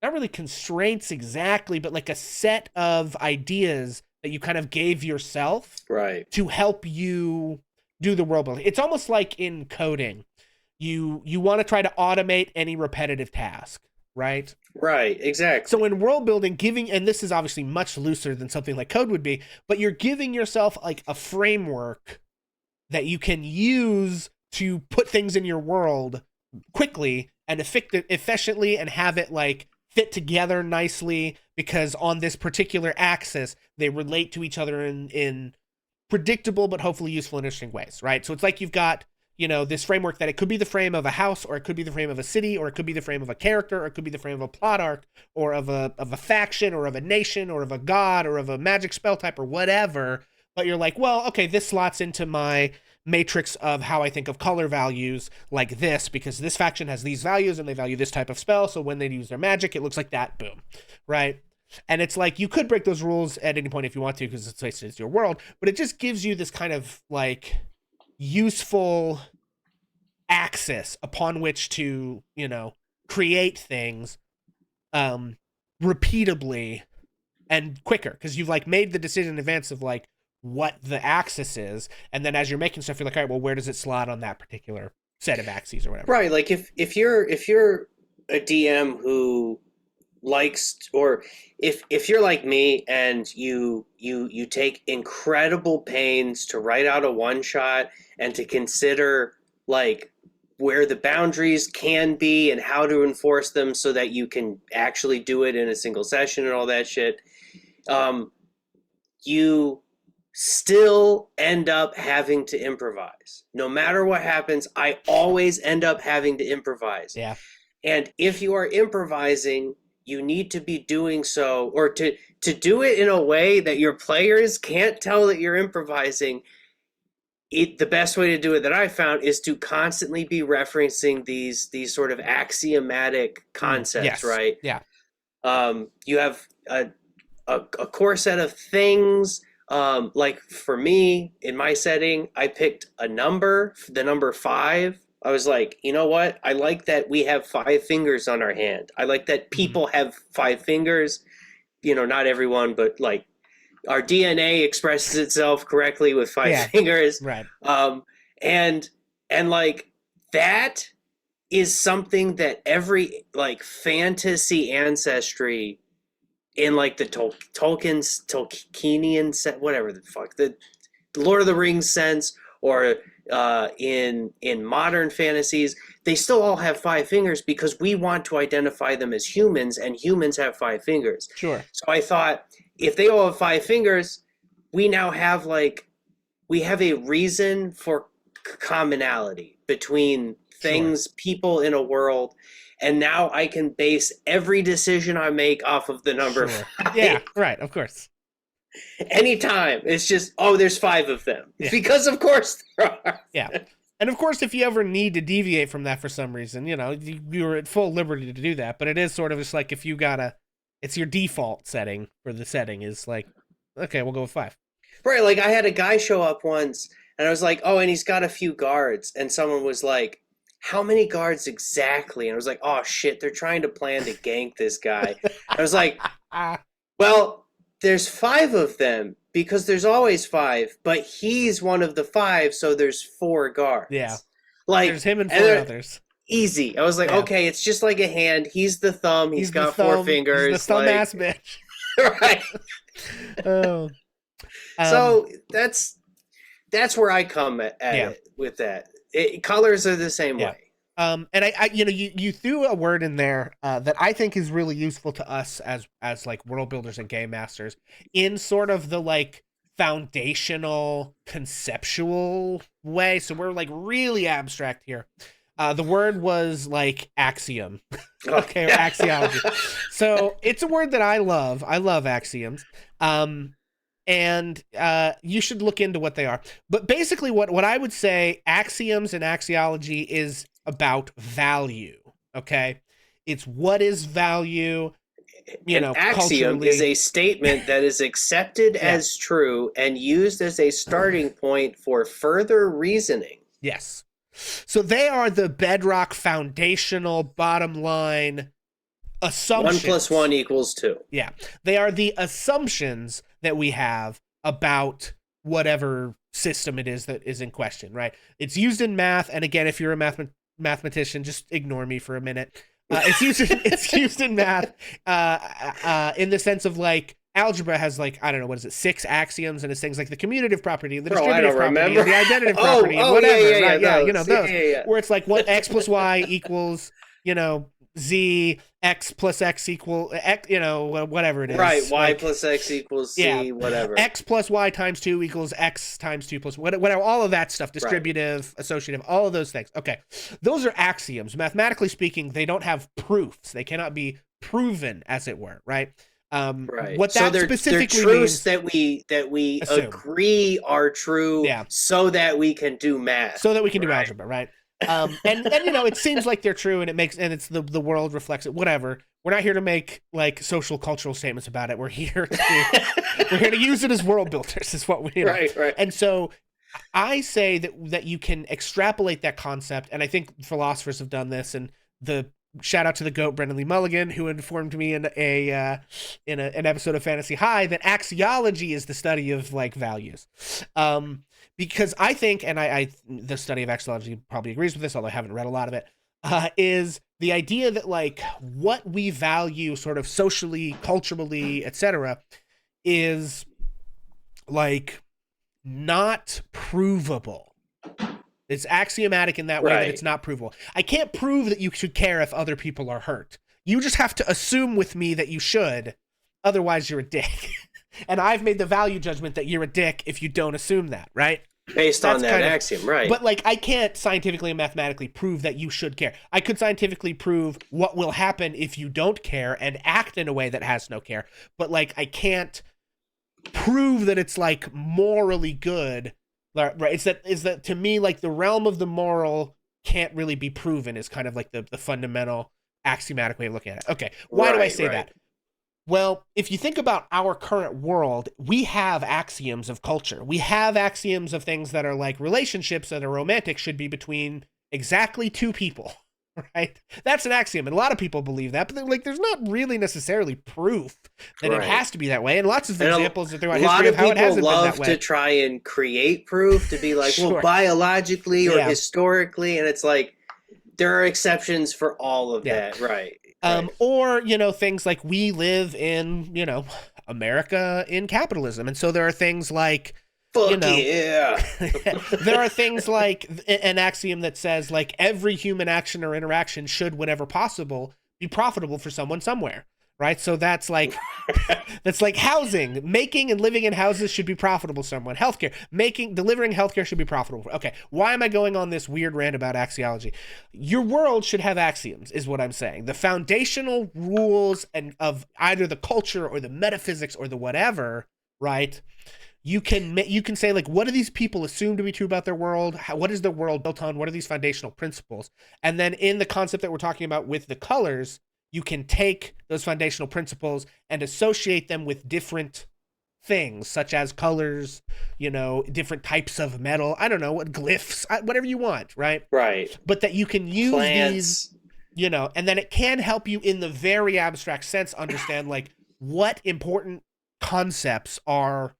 not really constraints exactly, but like a set of ideas that you kind of gave yourself to help you do the world building. It's almost like in coding. You want to try to automate any repetitive task, right? Right, exactly. So in world building, and this is obviously much looser than something like code would be, but you're giving yourself like a framework that you can use to put things in your world quickly and efficiently, and have it like fit together nicely, because on this particular axis, they relate to each other in predictable but hopefully useful and interesting ways, right? So it's like you've got, this framework that it could be the frame of a house, or it could be the frame of a city, or it could be the frame of a character, or it could be the frame of a plot arc, or of a faction, or of a nation, or of a god, or of a magic spell type, or whatever. But you're like, well, okay, this slots into my matrix of how I think of color values like this, because this faction has these values and they value this type of spell, so when they use their magic, it looks like that, boom, right? And it's like, you could break those rules at any point if you want to, because it's your world, but it just gives you this kind of like useful axis upon which to, create things repeatably and quicker, because you've like made the decision in advance of like what the axis is, and then as you're making stuff, you're like, all right, well, where does it slot on that particular set of axes or whatever? Right, like if you're a DM who likes, or if you're like me and you take incredible pains to write out a one shot and to consider like where the boundaries can be and how to enforce them so that you can actually do it in a single session and all that shit, you still end up having to improvise. No matter what happens, I always end up having to improvise. Yeah. And if you are improvising, you need to be doing so, or to do it in a way that your players can't tell that you're improvising. The best way to do it that I found is to constantly be referencing these sort of axiomatic concepts, right? Yeah. You have a core set of things. Like for me, in my setting, I picked a number, the number 5, I was like, you know what? I like that we have 5 fingers on our hand. I like that people have 5 fingers. You know, not everyone, but like our DNA expresses itself correctly with 5 fingers. Right. And like that is something that every like fantasy ancestry in like the Tolkienian set, whatever the fuck, the Lord of the Rings sense, or in modern fantasies, they still all have 5 fingers because we want to identify them as humans, and humans have 5 fingers. Sure. So I thought, if they all have 5 fingers, we now have we have a reason for commonality between things, people in a world, and now I can base every decision I make off of the number 5. Yeah, right, of course. Anytime. It's just, there's 5 of them. Yeah. Because of course there are. Yeah. And of course, if you ever need to deviate from that for some reason, you know, you're at full liberty to do that. But it is sort of just like if you it's your default setting for the setting is like, okay, we'll go with 5. Right, like I had a guy show up once, and I was like, and he's got a few guards. And someone was like, how many guards exactly? And I was like, oh shit, they're trying to plan to gank this guy. I was like, well, there's 5 of them because there's always 5, but he's one of the 5, so there's 4 guards. Yeah. Like there's him and 4 others. Easy. I was like, okay, it's just like a hand. He's the thumb. He's got 4 fingers. He's the thumb ass bitch. Right. Oh. So that's where I come at it with that. Colors are the same way. And I you know, you threw a word in there that I think is really useful to us as like world builders and game masters in sort of the like foundational conceptual way. So we're like really abstract here. The word was like axiom. Okay, or axiology. So it's a word that I love. I love axioms. And you should look into what they are. But basically what I would say axioms and axiology is about value. Okay? It's what is value, An axiom is a statement that is accepted as true and used as a starting point for further reasoning. Yes. So they are the bedrock foundational bottom line assumptions. 1 + 1 = 2. Yeah. They are the assumptions that we have about whatever system it is that is in question, right? It's used in math. And again, if you're a mathematician, just ignore me for a minute. It's used in math in the sense of like algebra has like, I don't know, what is it, 6 axioms, and it's things like the commutative property, the distributive property, the identity property, and whatever, right? Yeah, you know, those. Where it's like what x plus y equals, you know, z, x plus x equal x, you know, whatever it is. Right, y like, plus x equals z, whatever. X plus y times 2 equals x times 2 plus whatever, all of that stuff, distributive, associative, all of those things. Okay, those are axioms. Mathematically speaking, they don't have proofs. They cannot be proven, as it were, right? Right. What that they're specifically truths means, that we assume. agree are true, so that we can do math, so that we can do algebra, right? And you know, it seems like they're true, and it's the world reflects it. Whatever. We're not here to make like social cultural statements about it. We're here to use it as world builders. Is what we right. And so I say that you can extrapolate that concept, and I think philosophers have done this. And the shout out to the GOAT Brendan Lee Mulligan, who informed me in an episode of Fantasy High that axiology is the study of like values. Because I think, and I the study of axiology probably agrees with this, although I haven't read a lot of it, is the idea that like what we value sort of socially, culturally, etc., is like not provable. It's axiomatic in that way that it's not provable. I can't prove that you should care if other people are hurt. You just have to assume with me that you should, otherwise you're a dick. And I've made the value judgment that you're a dick if you don't assume that, right? Based on that axiom, right. But like I can't scientifically and mathematically prove that you should care. I could scientifically prove what will happen if you don't care and act in a way that has no care. But like I can't prove that it's like morally good. Right, is that to me like the realm of the moral can't really be proven is kind of like the fundamental axiomatic way of looking at it. Okay, why do I say that? Well, if you think about our current world, we have axioms of culture. We have axioms of things that are like relationships that are romantic should be between exactly two people, right? That's an axiom, and a lot of people believe that, but like, there's not really necessarily proof that it Right. has to be that way, and lots of And examples throughout a lot history of of how it people hasn't been that love way. to try and create proof to be like, well, Sure. biologically or Yeah. historically, and it's like there are exceptions for all of Yeah. that, right? Right. Or, you know, things like we live in, you know, America in capitalism, and so there are things like, Fuck you know, yeah. there are things like an axiom that says like every human action or interaction should, whenever possible, be profitable for someone somewhere, right? So that's like housing, making and living in houses should be profitable somewhere. Healthcare, delivering healthcare should be profitable. Okay, why am I going on this weird rant about axiology? Your world should have axioms, is what I'm saying. The foundational rules and of either the culture or the metaphysics or the whatever, right? You can say, like, what do these people assume to be true about their world? What is their world built on? What are these foundational principles? And then in the concept that we're talking about with the colors, you can take those foundational principles and associate them with different things, such as colors, you know, different types of metal. I don't know, what glyphs, whatever you want, right? Right. But that you can use Plants. these, you know, and then it can help you in the very abstract sense understand, like, what important concepts are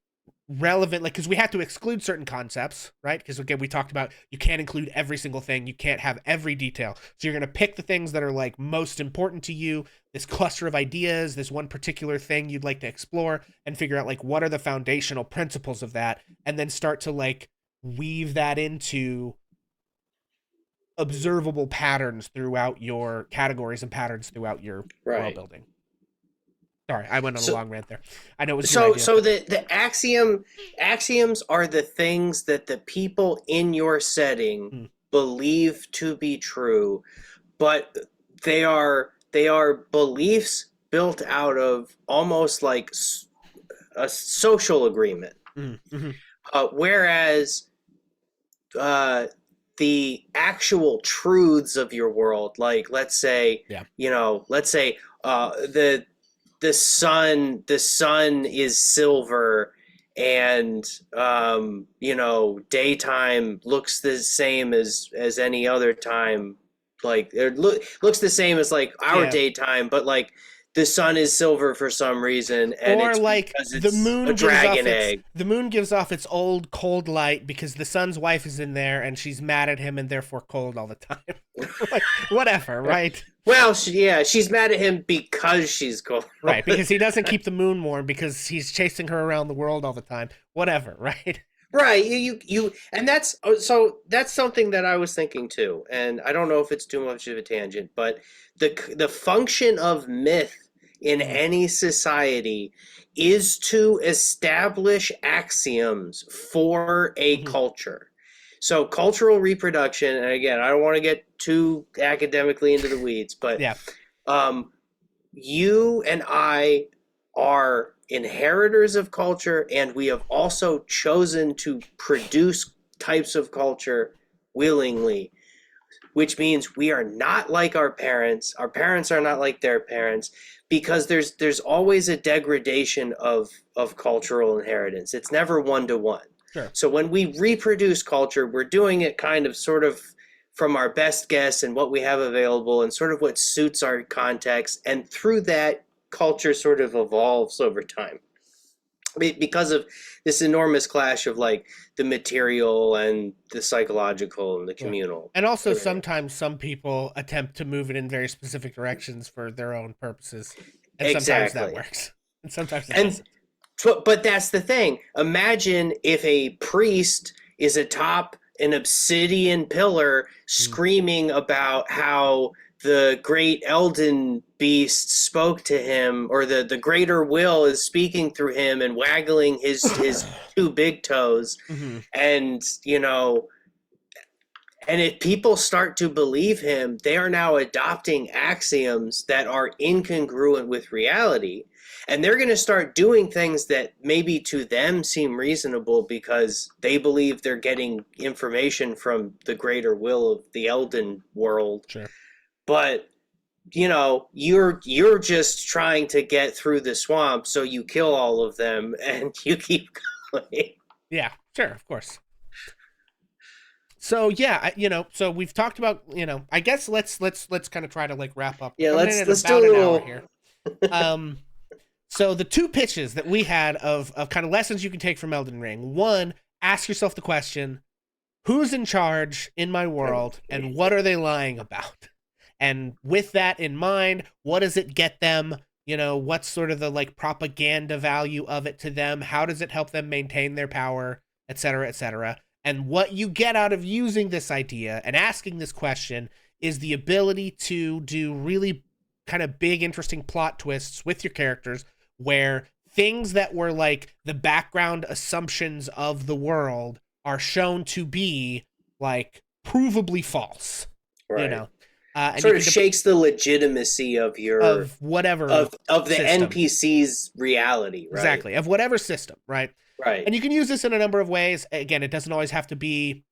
relevant, like, because we have to exclude certain concepts, right? Because again, we talked about you can't include every single thing, you can't have every detail, so you're going to pick the things that are like most important to you, this cluster of ideas, this one particular thing you'd like to explore, and figure out like what are the foundational principles of that, and then start to like weave that into observable patterns throughout your categories and patterns throughout your world building. Sorry, I went on a long rant there. I know it was your idea. So the axioms are the things that the people in your setting believe to be true, but they are beliefs built out of almost like a social agreement. Mm-hmm. Whereas the actual truths of your world, like let's say the sun is silver, and daytime looks the same as any other time, like it looks the same as like our daytime, but like the sun is silver for some reason, and or it's like because the moon a dragon egg. The moon gives off its old cold light because the sun's wife is in there and she's mad at him and therefore cold all the time. Like, whatever, right? Well, she's mad at him because she's cold. Right, because he doesn't keep the moon warm because he's chasing her around the world all the time. Whatever, right? Right, and that's something that I was thinking too, and I don't know if it's too much of a tangent, but the function of myth in any society is to establish axioms for a culture. So cultural reproduction, and again, I don't want to get too academically into the weeds, but you and I are inheritors of culture, and we have also chosen to produce types of culture willingly, which means we are not like our parents are not like their parents, because there's always a degradation of cultural inheritance. It's never one-to-one. Sure. So when we reproduce culture, we're doing it kind of sort of from our best guess and what we have available and sort of what suits our context, and through that, culture sort of evolves over time because of this enormous clash of like the material and the psychological and the communal. And also sometimes some people attempt to move it in very specific directions for their own purposes, and sometimes that works, and sometimes it doesn't. But that's the thing. Imagine if a priest is atop an obsidian pillar screaming about how the great Elden Beast spoke to him, or the greater will is speaking through him and waggling his two big toes. And, and if people start to believe him, they are now adopting axioms that are incongruent with reality. And they're going to start doing things that maybe to them seem reasonable because they believe they're getting information from the greater will of the Elden world. Sure. But, you're just trying to get through the swamp, so you kill all of them and you keep going. Yeah, sure, of course. So yeah, so we've talked about, I guess let's kind of try to like wrap up. Yeah, Coming in at let's about do a an little. hour here. So the two pitches that we had of kind of lessons you can take from Elden Ring. One, ask yourself the question, who's in charge in my world and what are they lying about? And with that in mind, what does it get them? What's sort of the like propaganda value of it to them? How does it help them maintain their power, et cetera, et cetera? And what you get out of using this idea and asking this question is the ability to do really kind of big, interesting plot twists with your characters where things that were like the background assumptions of the world are shown to be like provably false, Right. and Sort of shakes the legitimacy of of whatever of the system. NPC's reality, right? Exactly, of whatever system, right? Right. And you can use this in a number of ways. Again, it doesn't always have to be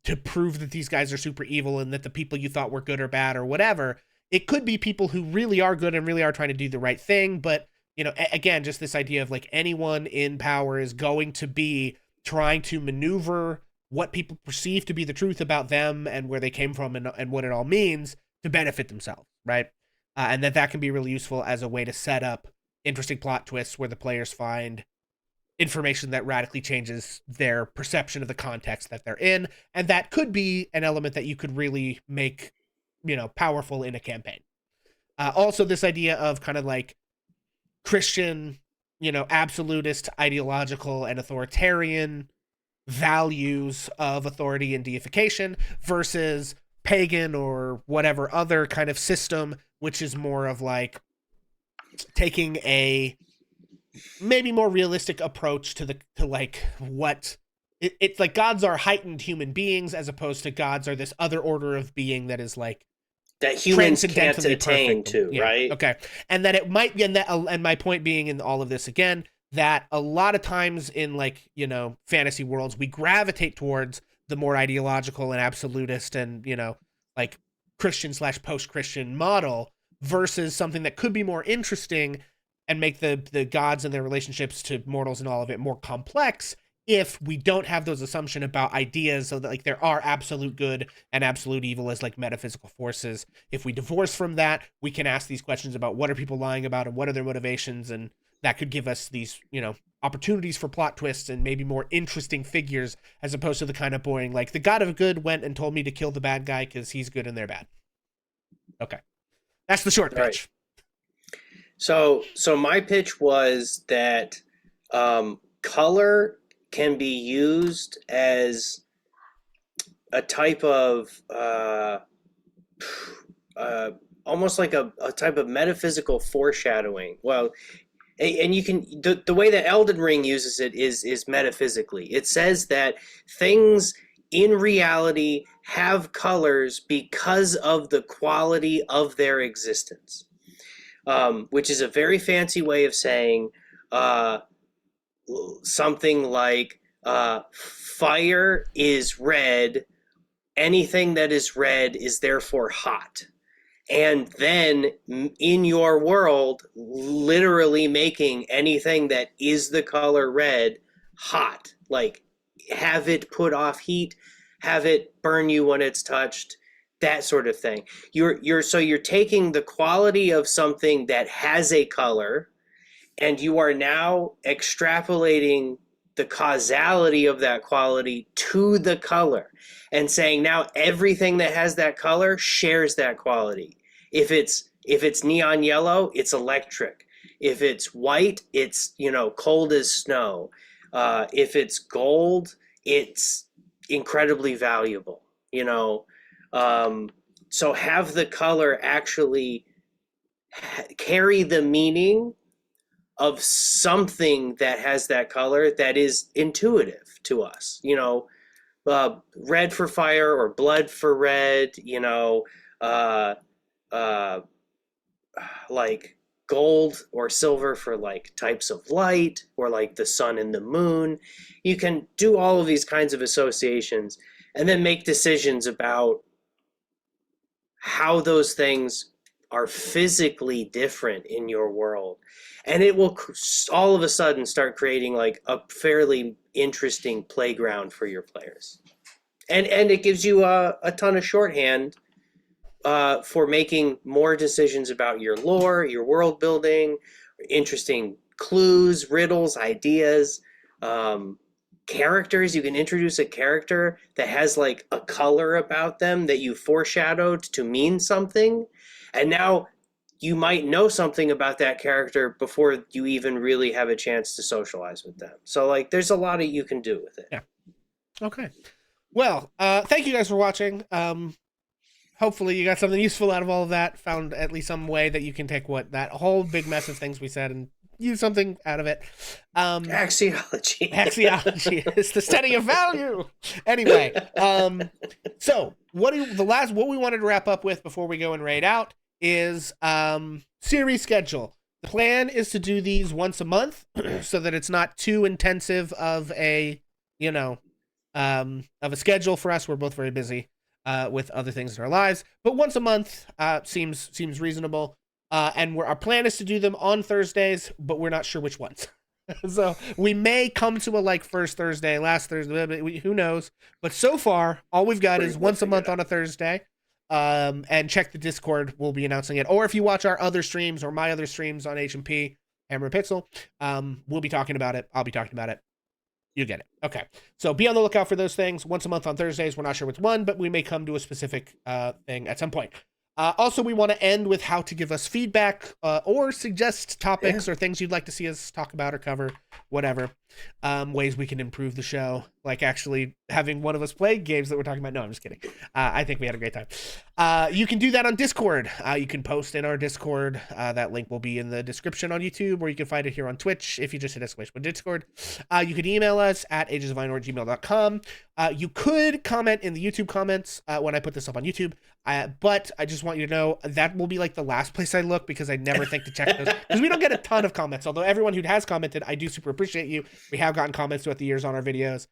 to prove that these guys are super evil and that the people you thought were good or bad or whatever. It could be people who really are good and really are trying to do the right thing, but again, just this idea of like anyone in power is going to be trying to maneuver what people perceive to be the truth about them and where they came from and what it all means to benefit themselves, right? And that can be really useful as a way to set up interesting plot twists where the players find information that radically changes their perception of the context that they're in, and that could be an element that you could really make powerful in a campaign. Also, this idea of kind of like Christian, absolutist, ideological, and authoritarian values of authority and deification versus pagan or whatever other kind of system, which is more of like taking a maybe more realistic approach to like what it's like gods are heightened human beings as opposed to gods are this other order of being that is like that humans can't transcendentally attain perfect. to, Yeah. right? Okay. And that it might be, and my point being in all of this again, that a lot of times in like, fantasy worlds, we gravitate towards the more ideological and absolutist and, like Christian / post-Christian model versus something that could be more interesting and make the gods and their relationships to mortals and all of it more complex if we don't have those assumptions about ideas so that like there are absolute good and absolute evil as like metaphysical forces. If we divorce from that, we can ask these questions about what are people lying about and what are their motivations, and that could give us these, opportunities for plot twists and maybe more interesting figures as opposed to the kind of boring, like the god of good went and told me to kill the bad guy because he's good and they're bad. Okay. That's the short pitch. Right. So my pitch was that color can be used as a type of almost like a type of metaphysical foreshadowing. Well, and you can the way that Elden Ring uses it is metaphysically. It says that things in reality have colors because of the quality of their existence, which is a very fancy way of saying something like fire is red, anything that is red is therefore hot. And then in your world, literally making anything that is the color red hot. Like have it put off heat, have it burn you when it's touched, that sort of thing. You're taking the quality of something that has a color, and you are now extrapolating the causality of that quality to the color and saying now everything that has that color shares that quality. If it's neon yellow, it's electric. If it's white, it's, cold as snow. If it's gold, it's incredibly valuable, so have the color actually carry the meaning of something that has that color that is intuitive to us, red for fire or blood for red, like gold or silver for like types of light or like the sun and the moon. You can do all of these kinds of associations and then make decisions about how those things are physically different in your world. And it will all of a sudden start creating like a fairly interesting playground for your players. and it gives you a ton of shorthand for making more decisions about your lore, your world building, interesting clues, riddles, ideas, characters. You can introduce a character that has like a color about them that you foreshadowed to mean something, and now you might know something about that character before you even really have a chance to socialize with them. So like there's a lot of you can do with it. Yeah. Okay. Well, thank you guys for watching. Hopefully you got something useful out of all of that, found at least some way that you can take what that whole big mess of things we said and use something out of it. Axiology. Axiology is the study of value. Anyway, so what we wanted to wrap up with before we go and raid out is series schedule. The plan is to do these once a month so that it's not too intensive of a, of a schedule for us. We're both very busy with other things in our lives, but once a month seems reasonable. And our plan is to do them on Thursdays, but we're not sure which ones. So we may come to a first Thursday, last Thursday, who knows? But so far, all we've got is once a month on a Thursday. And check the Discord. We'll be announcing it. Or if you watch our other streams or my other streams on H&P, Hammer and Pixel, we'll be talking about it. I'll be talking about it. You get it. Okay. So be on the lookout for those things. Once a month on Thursdays. We're not sure which one, but we may come to a specific thing at some point. Also, we want to end with how to give us feedback or suggest topics or things you'd like to see us talk about or cover, whatever. Ways we can improve the show, like actually having one of us play games that we're talking about. No, I'm just kidding. I think we had a great time. You can do that on Discord. You can post in our Discord. That link will be in the description on YouTube, or you can find it here on Twitch if you just hit exclamation Discord. You could email us at agesofeinor@gmail.com. You could comment in the YouTube comments when I put this up on YouTube, but I just want you to know that will be like the last place I look because I never think to check those because we don't get a ton of comments. Although everyone who has commented, I do super appreciate you. We have gotten comments throughout the years on our videos.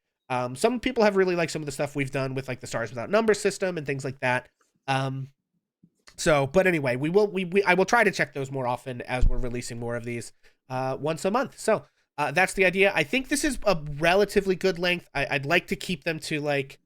Some people have really liked some of the stuff we've done with like the Stars Without Numbers system and things like that. But anyway, I will try to check those more often as we're releasing more of these once a month. So that's the idea. I think this is a relatively good length. I'd like to keep them to like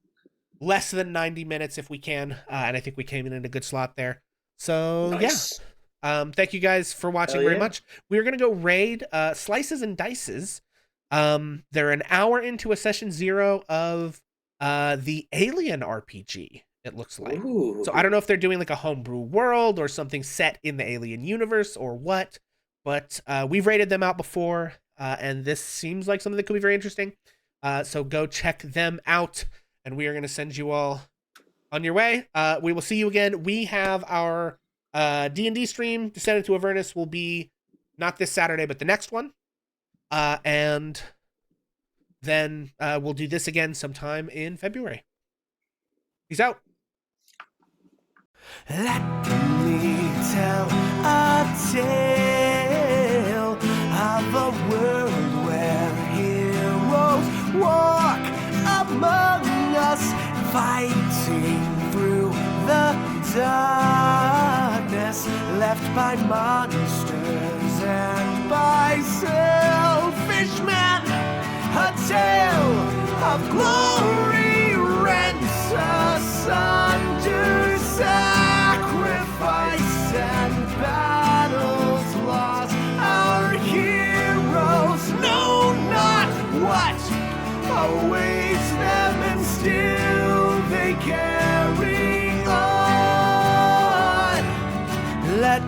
less than 90 minutes if we can. And I think we came in a good slot there. So nice. Yeah. Thank you guys for watching very much. We're going to go raid Slices and Dices. They're an hour into a session 0 of the Alien RPG, it looks like. Ooh. So I don't know if they're doing like a homebrew world or something set in the Alien universe or what, but we've rated them out before, and this seems like something that could be very interesting. So go check them out, and we are going to send you all on your way. We will see you again. We have our D&D stream, Descended to Avernus, will be not this Saturday, but the next one. And then we'll do this again sometime in February. Peace out. Let me tell a tale of a world where heroes walk among us, fighting through the darkness left by monsters and by selfish men. A tale of glory rents asunder, sacrifice and battles lost. Our heroes know not what awaits them, and still they carry on. Let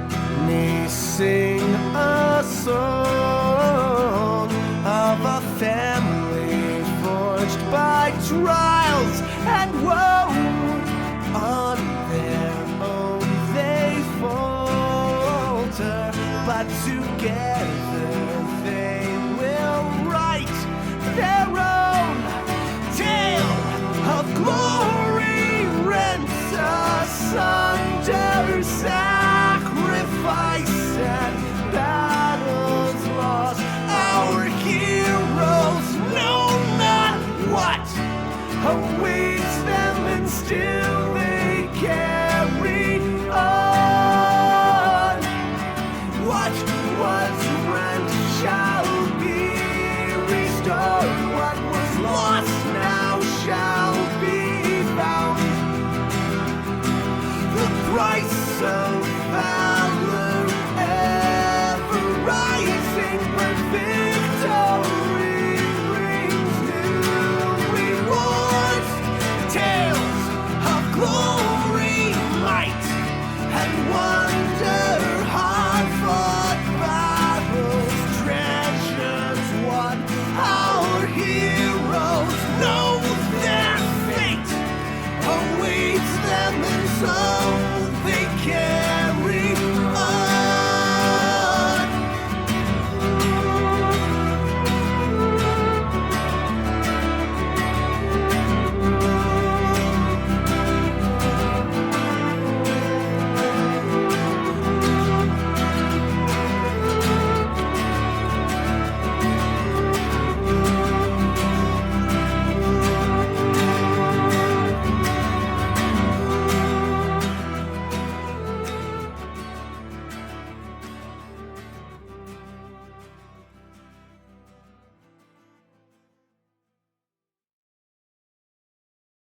me sing a song of a family forged by trials and woe. On their own they falter, but together they will write their own tale of glory rent asunder, sacrifice and battles lost. Our heroes know not what awaits them, and still they carry on. What glory, might, and wonder, hard-fought battles, treasures won. Our heroes know their fate awaits them in some